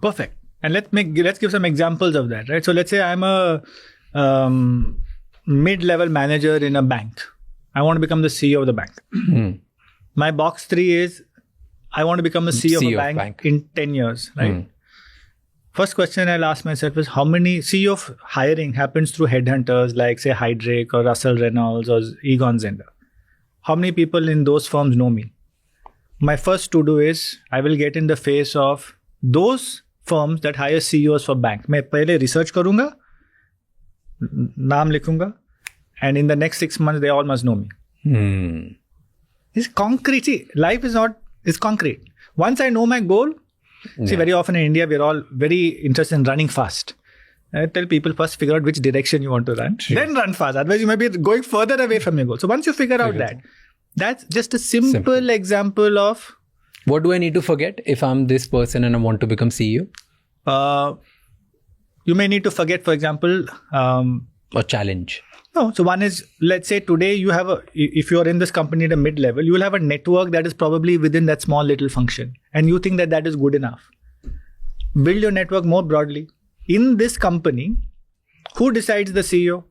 Perfect. And let's give some examples of that, right? So let's say I'm a mid-level manager in a bank. I want to become the CEO of the bank. My box 3 is I want to become the CEO of a bank in 10 years, right? First question I'll ask myself is how many CEO of hiring happens through headhunters like say Heidrick or Russell Reynolds or Egon Zehnder. How many people in those firms know me? My first to do is I will get in the face of those firms that hire CEOs for bank. मैं पहले research करूँगा, नाम लिखूँगा, and in the next 6 months they all must know me. It's concrete. See, life is concrete. Once I know my goal, see, very often in India, we're all very interested in running fast. I tell people first figure out which direction you want to run, then run fast. Otherwise, you might be going further away from your goal. So once you figure out that's just a simple example of... What do I need to forget if I'm this person and I want to become CEO? You may need to forget, for example... or challenge. No. So one is, let's say today if you're in this company at a mid-level, you will have a network that is probably within that small little function. And you think that is good enough. Build your network more broadly. In this company, who decides the CEO?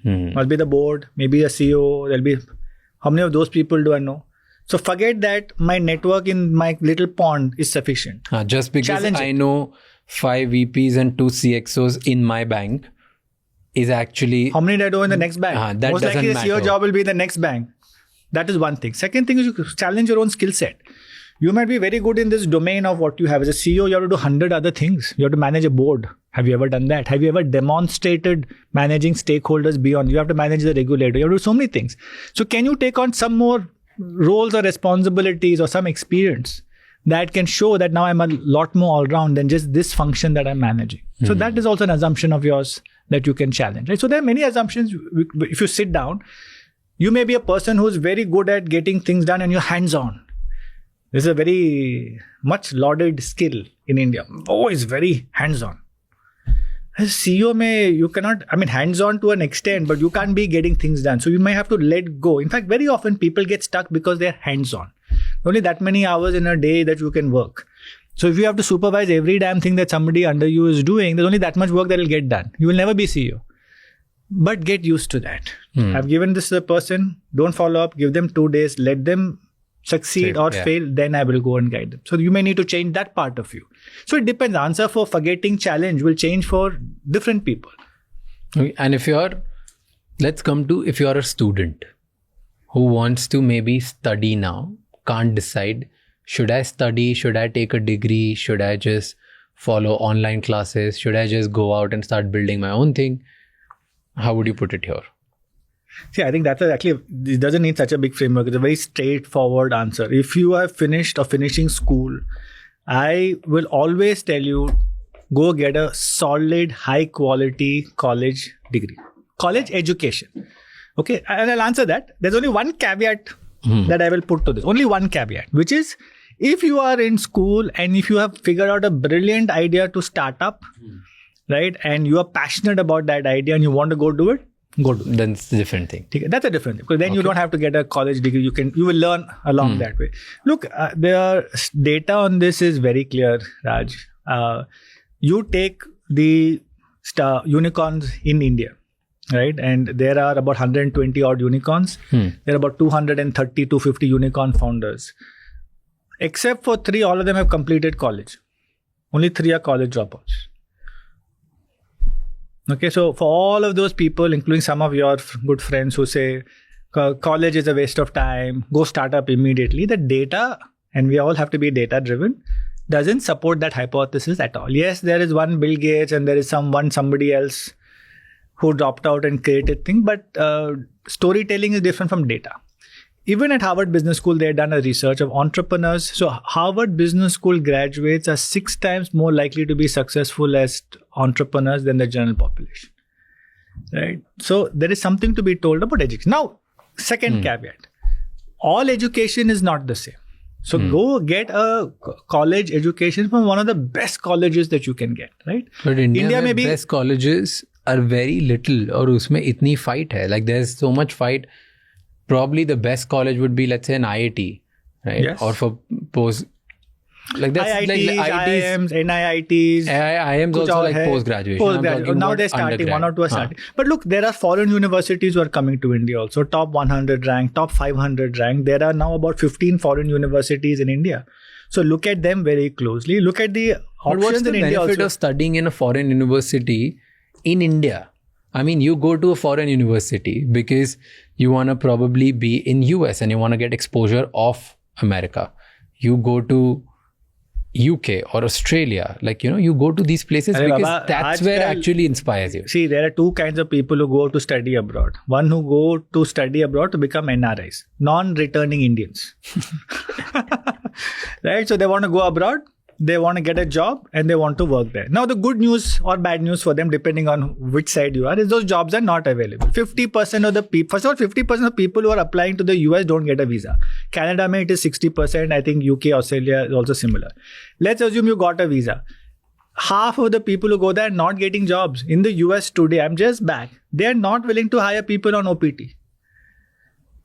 Must be the board, maybe a CEO. There'll be, how many of those people do I know? So forget that my network in my little pond is sufficient. Just because I know 5 VPs and 2 CXOs in my bank, is actually... How many did I do in the next bank? That most likely the CEO job will be the next bank. That is one thing. Second thing is you challenge your own skill set. You might be very good in this domain of what you have. As a CEO, you have to do 100 other things. You have to manage a board. Have you ever done that? Have you ever demonstrated managing stakeholders beyond? You have to manage the regulator. You have to do so many things. So can you take on some more roles or responsibilities or some experience that can show that now I'm a lot more all-round than just this function that I'm managing? So that is also an assumption of yours that you can challenge, right? So there are many assumptions. If you sit down, you may be a person who's very good at getting things done and you're hands-on. This is a very much lauded skill in India. Always very hands-on. As CEO, you cannot, hands-on to an extent, but you can't be getting things done. So you may have to let go. In fact, very often people get stuck because they're hands-on. Only that many hours in a day that you can work. So if you have to supervise every damn thing that somebody under you is doing, there's only that much work that will get done. You will never be CEO. But get used to that. I've given this to the person, don't follow up, give them 2 days, let them succeed or fail, then I will go and guide them. So you may need to change that part of you. So it depends. The answer for forgetting challenge will change for different people. And if you're a student who wants to maybe study now, can't decide, should I study? Should I take a degree? Should I just follow online classes? Should I just go out and start building my own thing? How would you put it here? See, I think that's it doesn't need such a big framework. It's a very straightforward answer. If you have finished or finishing school, I will always tell you, go get a solid, high quality college degree, college education. Okay. And I'll answer that. There's only one caveat that I will put to this. Only one caveat, which is if you are in school and if you have figured out a brilliant idea to start up, right, and you are passionate about that idea and you want to go do it, go do it. Then it's a different thing. That's a different thing, because then you don't have to get a college degree. You will learn along that way. Look, the data on this is very clear, Raj. You take the unicorns in India, right? And there are about 120 odd unicorns. There are about 230 to 50 unicorn founders. Except for 3, all of them have completed college. Only 3 are college dropouts. Okay, so for all of those people, including some of your good friends who say college is a waste of time, go start up immediately, the data, and we all have to be data driven, doesn't support that hypothesis at all. Yes, there is one Bill Gates and there is somebody else who dropped out and created thing, but storytelling is different from data. Even at Harvard Business School, they had done a research of entrepreneurs. So Harvard Business School graduates are 6 times more likely to be successful as entrepreneurs than the general population. Right? So there is something to be told about education. Now, second caveat. All education is not the same. So go get a college education from one of the best colleges that you can get, right? But India में best colleges are very little, और उसमें इतनी fight है. Like there's so much fight. Probably the best college would be, let's say, an IIT, right? Yes. Or for post, like that's IITs, like IIMs, NIITs. IIMs also like post-graduation. Now they're starting, 1 or 2 are starting. But look, there are foreign universities who are coming to India also. Top 100 rank, top 500 rank. There are now about 15 foreign universities in India. So look at them very closely. Look at the options in India also. What's the benefit of studying in a foreign university in India? I mean, you go to a foreign university because you want to probably be in US and you want to get exposure of America. You go to UK or Australia, like, you go to these places because that's where actually inspires you. See, there are 2 kinds of people who go to study abroad. One who go to study abroad to become NRIs, non-returning Indians. Right? So they want to go abroad. They want to get a job and they want to work there. Now, the good news or bad news for them, depending on which side you are, is those jobs are not available. 50% of the people, first of all, 50% of people who are applying to the US don't get a visa. Canada, it is 60%. I think UK, Australia is also similar. Let's assume you got a visa. Half of the people who go there are not getting jobs. In the US today, I'm just back. They are not willing to hire people on OPT.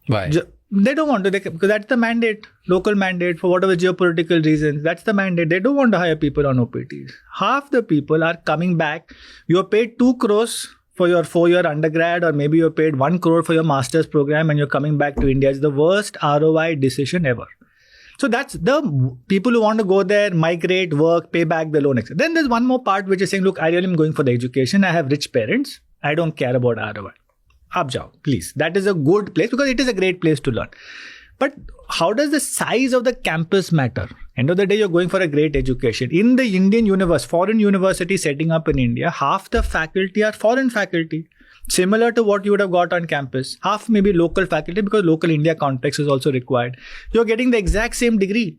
Why? They don't want to, because that's the mandate, local mandate for whatever geopolitical reasons. That's the mandate. They don't want to hire people on OPTs. Half the people are coming back. You're paid 2 crores for your 4-year undergrad, or maybe you're paid 1 crore for your master's program and you're coming back to India. It's the worst ROI decision ever. So that's the people who want to go there, migrate, work, pay back the loan, etc. Then there's one more part which is saying, look, I really am going for the education. I have rich parents. I don't care about ROI. Up jao, please. That is a good place because it is a great place to learn. But how does the size of the campus matter? End of the day, you're going for a great education. In the Indian universe, foreign university setting up in India, half the faculty are foreign faculty. Similar to what you would have got on campus. Half maybe local faculty because local India context is also required. You're getting the exact same degree.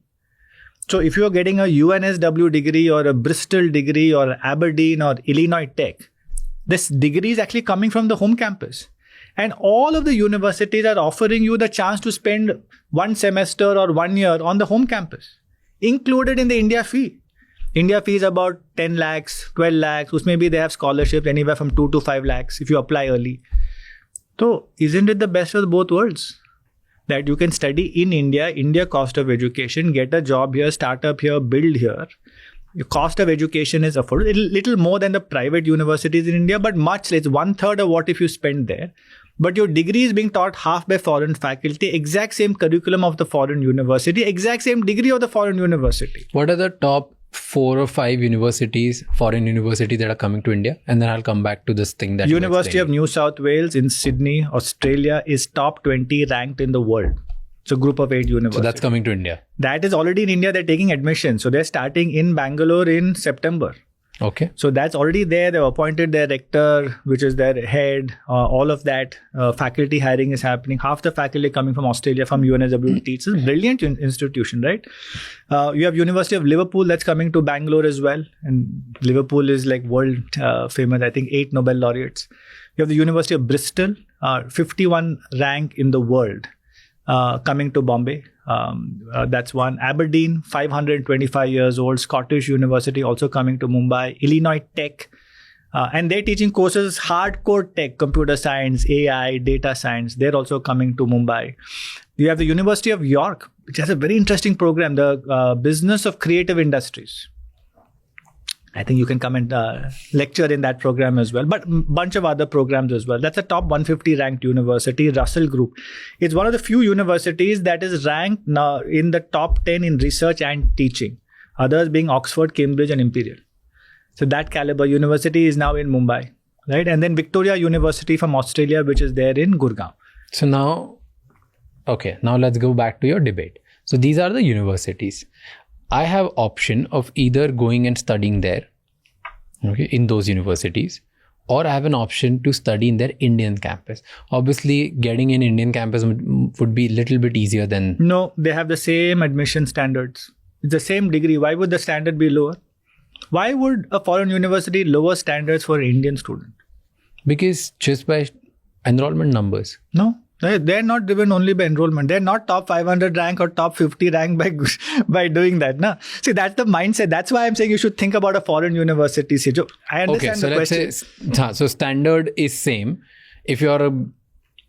So if you're getting a UNSW degree or a Bristol degree or Aberdeen or Illinois Tech, this degree is actually coming from the home campus. And all of the universities are offering you the chance to spend 1 semester or 1 year on the home campus, included in the India fee. India fee is about 10 lakhs, 12 lakhs. Usme bhi they have scholarships anywhere from 2 to 5 lakhs if you apply early. So isn't it the best of both worlds? That you can study in India, India cost of education, get a job here, start up here, build here. Your cost of education is affordable, little more than the private universities in India, but much less, 1/3 of what if you spend there. But your degree is being taught half by foreign faculty, exact same curriculum of the foreign university, exact same degree of the foreign university. What are the top 4 or 5 universities, foreign universities that are coming to India? And then I'll come back to this thing that University of New South Wales in Sydney, Australia is top 20 ranked in the world. It's a group of 8 universities. So that's coming to India. That is already in India. They're taking admission. So they're starting in Bangalore in September. Okay. So that's already there. They've appointed their rector, which is their head. All of that faculty hiring is happening. Half the faculty coming from Australia, from UNSW teach. It's a brilliant institution, right? You have University of Liverpool that's coming to Bangalore as well. And Liverpool is like world famous. I think 8 Nobel laureates. You have the University of Bristol, 51 rank in the world. Coming to Bombay. That's one. Aberdeen, 525 years old. Scottish University also coming to Mumbai. Illinois Tech, And they're teaching courses, hardcore tech, computer science, AI, data science. They're also coming to Mumbai. You have the University of York, which has a very interesting program, the Business of Creative Industries. I think you can come and lecture in that program as well, but a bunch of other programs as well. That's a top 150 ranked university, Russell Group. It's one of the few universities that is ranked now in the top 10 in research and teaching, others being Oxford, Cambridge and Imperial. So that caliber university is now in Mumbai, right? And then Victoria University from Australia, which is there in Gurgaon. So now let's go back to your debate. So these are the universities. I have option of either going and studying there, okay, in those universities, or I have an option to study in their Indian campus. Obviously, getting in Indian campus would be a little bit easier than... No, they have the same admission standards. It's the same degree. Why would the standard be lower? Why would a foreign university lower standards for an Indian student? Because just by enrollment numbers. No. They're not driven only by enrollment. They're not top 500 rank or top 50 rank by doing that. No? See, that's the mindset. That's why I'm saying you should think about a foreign university. I understand the question. Let's say, so standard is same. If you're a,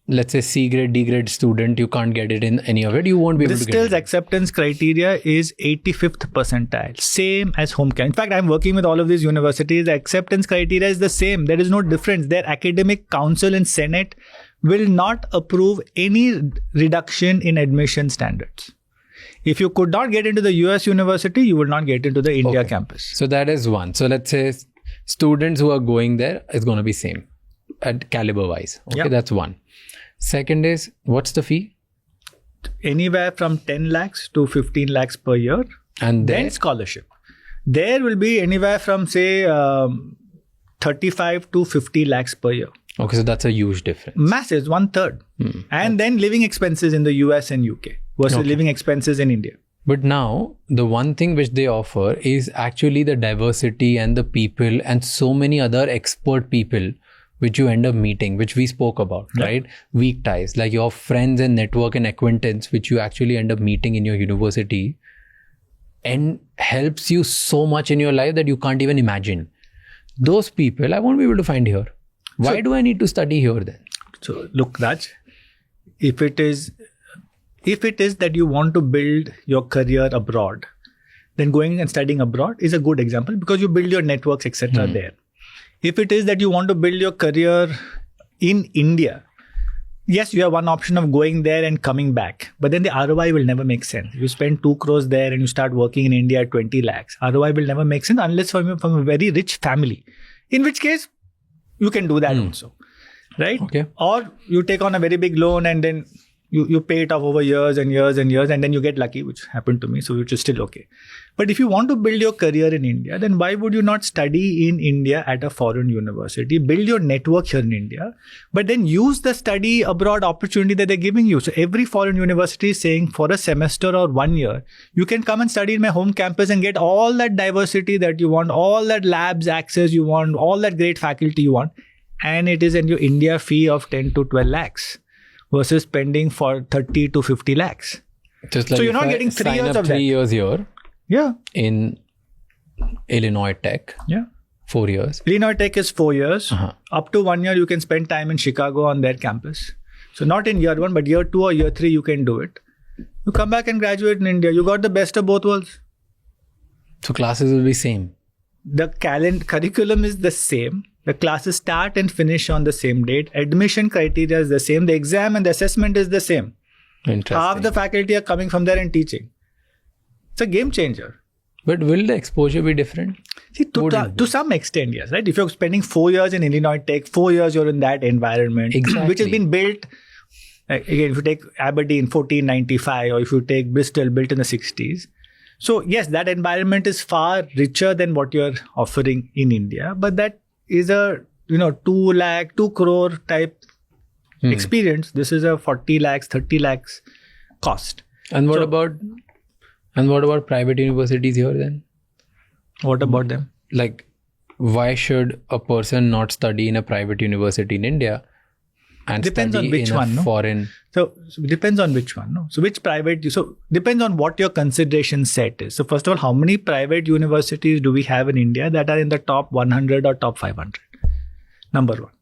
let's say, C grade, D grade student, you can't get it in any of it. You won't be able to get it. Bristol's acceptance criteria is 85th percentile. Same as home campus. In fact, I'm working with all of these universities. The acceptance criteria is the same. There is no difference. Their academic council and senate will not approve any reduction in admission standards. If you could not get into the US university, you will not get into the India campus. So that is one. So let's say students who are going there is going to be same at caliber wise. Okay, that's one. Second is, what's the fee? Anywhere from 10 lakhs to 15 lakhs per year. And then scholarship. There will be anywhere from say 35 to 50 lakhs per year. Okay, so that's a huge difference. Massive, 1/3. And then living expenses in the US and UK versus living expenses in India. But now, the one thing which they offer is actually the diversity and the people and so many other expert people which you end up meeting, which we spoke about, right? Weak ties, like your friends and network and acquaintance, which you actually end up meeting in your university and helps you so much in your life that you can't even imagine. Those people I won't be able to find here. Why do I need to study here then? So look, Raj, if it is that you want to build your career abroad, then going and studying abroad is a good example because you build your networks, etc. there. If it is that you want to build your career in India, yes, you have one option of going there and coming back, but then the ROI will never make sense. You spend 2 crores there and you start working in India at 20 lakhs. ROI will never make sense unless from a very rich family, in which case you can do that also, right? Okay. Or you take on a very big loan and then you pay it off over years and years and years, and then you get lucky, which happened to me, so which is still okay. But if you want to build your career in India, then why would you not study in India at a foreign university, build your network here in India, but then use the study abroad opportunity that they're giving you? So every foreign university is saying for a semester or 1 year, you can come and study in my home campus and get all that diversity that you want, all that labs access you want, all that great faculty you want. And it is in your India fee of 10 to 12 lakhs. Versus spending for 30 to 50 lakhs. Just like so you're not getting 3 years of that. 3 years here. Yeah. In Illinois Tech. Yeah. 4 years. Illinois Tech is 4 years. Up to 1 year, you can spend time in Chicago on their campus. So not in year 1, but year 2 or year 3, you can do it. You come back and graduate in India. You got the best of both worlds. So classes will be same. The curriculum is the same. The classes start and finish on the same date. Admission criteria is the same. The exam and the assessment is the same. Interesting. Half the faculty are coming from there and teaching. It's a game changer. But will the exposure be different? See, to some extent, yes, right? If you're spending 4 years in Illinois Tech, 4 years you're in that environment, which has been built, again, if you take Aberdeen 1495 or if you take Bristol built in the 60s. So yes, that environment is far richer than what you're offering in India, but that is a 2 crore type experience. This is a 40 lakhs, 30 lakhs cost. And what about private universities here then? What about them? Like, why should a person not study in a private university in India and depends study on which in one, a foreign? So depends on which one. No? So which private? So depends on what your consideration set is. So first of all, how many private universities do we have in India that are in the top 100 or top 500? Number one,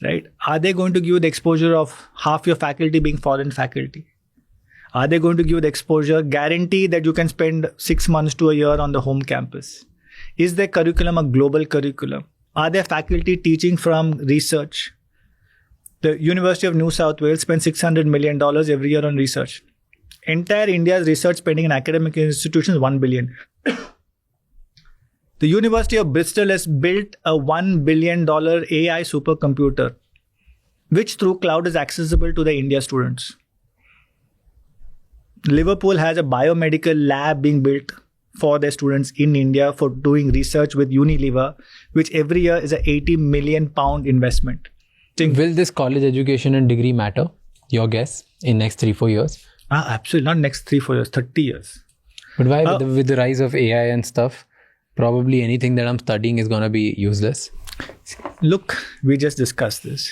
right? Are they going to give you the exposure of half your faculty being foreign faculty? Are they going to give you the exposure, guarantee that you can spend 6 months to a year on the home campus? Is their curriculum a global curriculum? Are there faculty teaching from research? The University of New South Wales spends $600 million every year on research. Entire India's research spending in academic institutions is $1 billion. The University of Bristol has built a $1 billion AI supercomputer, which through cloud is accessible to the India students. Liverpool has a biomedical lab being built for their students in India for doing research with Unilever, which every year is a £80 million investment. Will this college education and degree matter? Your guess in next 3-4 years? Absolutely not next 3-4 years, 30 years. But why? With the rise of AI and stuff, probably anything that I'm studying is going to be useless. Look, we just discussed this.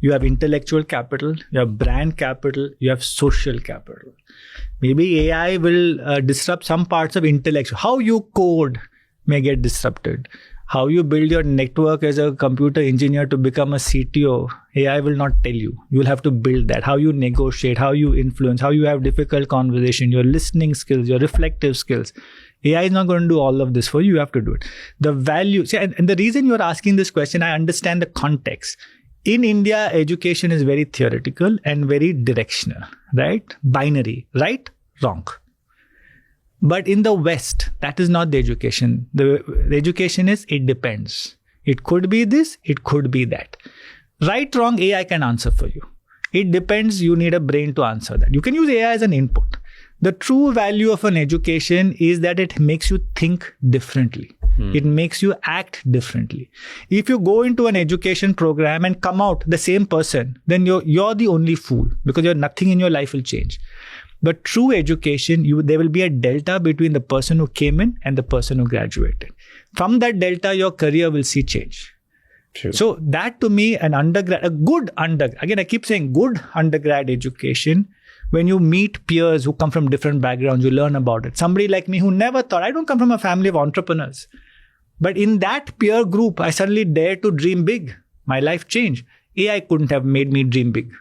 You have intellectual capital, you have brand capital, you have social capital. Maybe AI will disrupt some parts of intellectual. How you code may get disrupted. How you build your network as a computer engineer to become a CTO, AI will not tell you. You will have to build that. How you negotiate, how you influence, how you have difficult conversation, your listening skills, your reflective skills. AI is not going to do all of this for you. You have to do it. The value, see, and the reason you're asking this question, I understand the context. In India, education is very theoretical and very directional, right? Binary, right? Wrong. But in the West, that is not the education. The education is, it depends. It could be this, it could be that. Right, wrong, AI can answer for you. It depends, you need a brain to answer that. You can use AI as an input. The true value of an education is that it makes you think differently. It makes you act differently. If you go into an education program and come out the same person, then you're the only fool because nothing in your life will change. But true education, there will be a delta between the person who came in and the person who graduated. From that delta, your career will see change. True. So that to me, a good undergrad, again, I keep saying good undergrad education, when you meet peers who come from different backgrounds, you learn about it. Somebody like me who never thought, I don't come from a family of entrepreneurs. But in that peer group, I suddenly dared to dream big. My life changed. AI couldn't have made me dream big.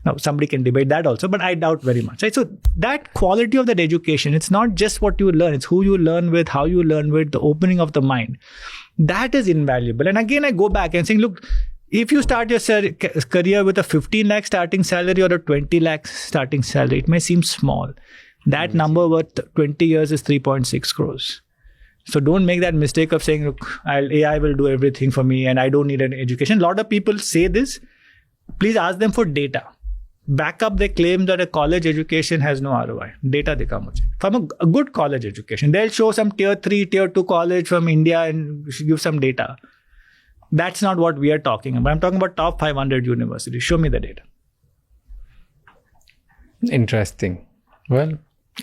Now, somebody can debate that also, but I doubt very much. Right? So that quality of that education, it's not just what you learn, it's who you learn with, how you learn with, the opening of the mind. That is invaluable. And again, I go back and saying, look, if you start your career with a 15 lakh starting salary or a 20 lakh starting salary, it may seem small. That number worth 20 years is 3.6 crores. So don't make that mistake of saying, look, AI will do everything for me and I don't need an education. A lot of people say this. Please ask them for data. Back up their claim that a college education has no ROI. Data they come with. From a good college education, they'll show some tier 3, tier 2 college from India and give some data. That's not what we are talking about. I'm talking about top 500 universities. Show me the data. Interesting. Well,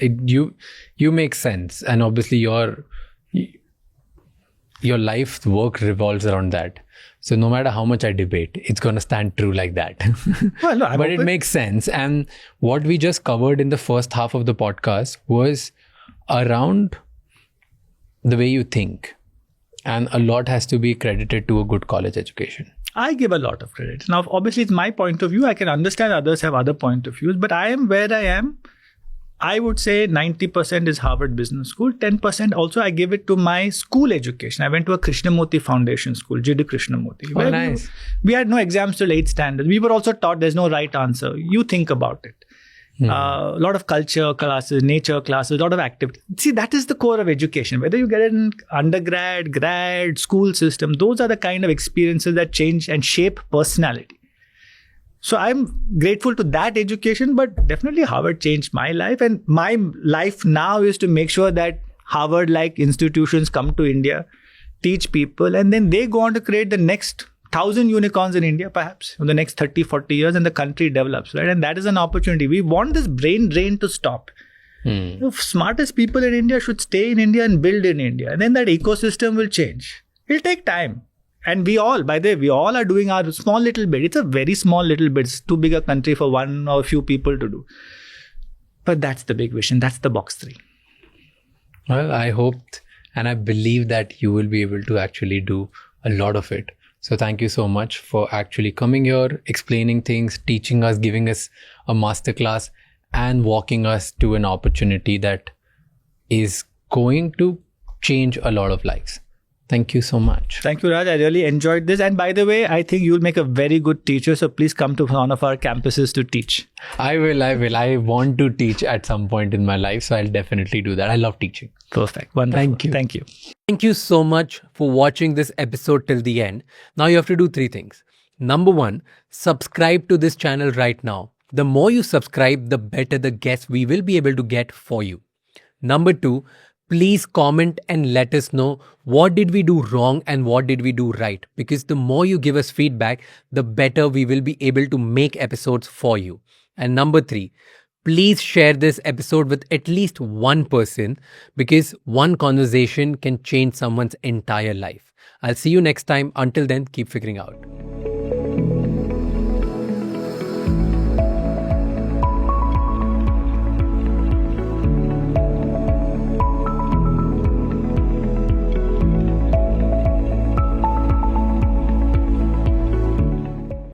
you make sense. And obviously your life's work revolves around that. So no matter how much I debate, it's going to stand true like that. Well, no, but it makes sense. And what we just covered in the first half of the podcast was around the way you think. And a lot has to be credited to a good college education. I give a lot of credit. Now, obviously, it's my point of view. I can understand others have other point of views, but I am where I am. I would say 90% is Harvard Business School. 10% also I give it to my school education. I went to a Krishnamurti Foundation School, G.D. Krishnamurti. Oh, nice. We had no exams till 8th standard. We were also taught there's no right answer. You think about it. A lot of culture classes, nature classes, a lot of activity. See, that is the core of education. Whether you get it in undergrad, grad, school system, those are the kind of experiences that change and shape personality. So I'm grateful to that education, but definitely Harvard changed my life. And my life now is to make sure that Harvard-like institutions come to India, teach people, and then they go on to create the next 1,000 unicorns in India, perhaps, in the next 30, 40 years, and the country develops, right? And that is an opportunity. We want this brain drain to stop. The smartest people in India should stay in India and build in India. And then that ecosystem will change. It'll take time. And we all, by the way, we all are doing our small little bit. It's a very small little bit. It's too big a country for one or a few people to do. But that's the big vision. That's the box 3. Well, I hoped and I believe that you will be able to actually do a lot of it. So thank you so much for actually coming here, explaining things, teaching us, giving us a masterclass, and walking us to an opportunity that is going to change a lot of lives. Thank you so much. Thank you, Raj. I really enjoyed this. And by the way, I think you'll make a very good teacher. So please come to one of our campuses to teach. I will. I want to teach at some point in my life. So I'll definitely do that. I love teaching. Perfect. Wonderful. Thank you. Thank you. Thank you so much for watching this episode till the end. Now you have to do 3 things. Number 1, subscribe to this channel right now. The more you subscribe, the better the guests we will be able to get for you. Number 2, please comment and let us know what did we do wrong and what did we do right. Because the more you give us feedback, the better we will be able to make episodes for you. And number 3, please share this episode with at least one person, because one conversation can change someone's entire life. I'll see you next time. Until then, keep figuring out.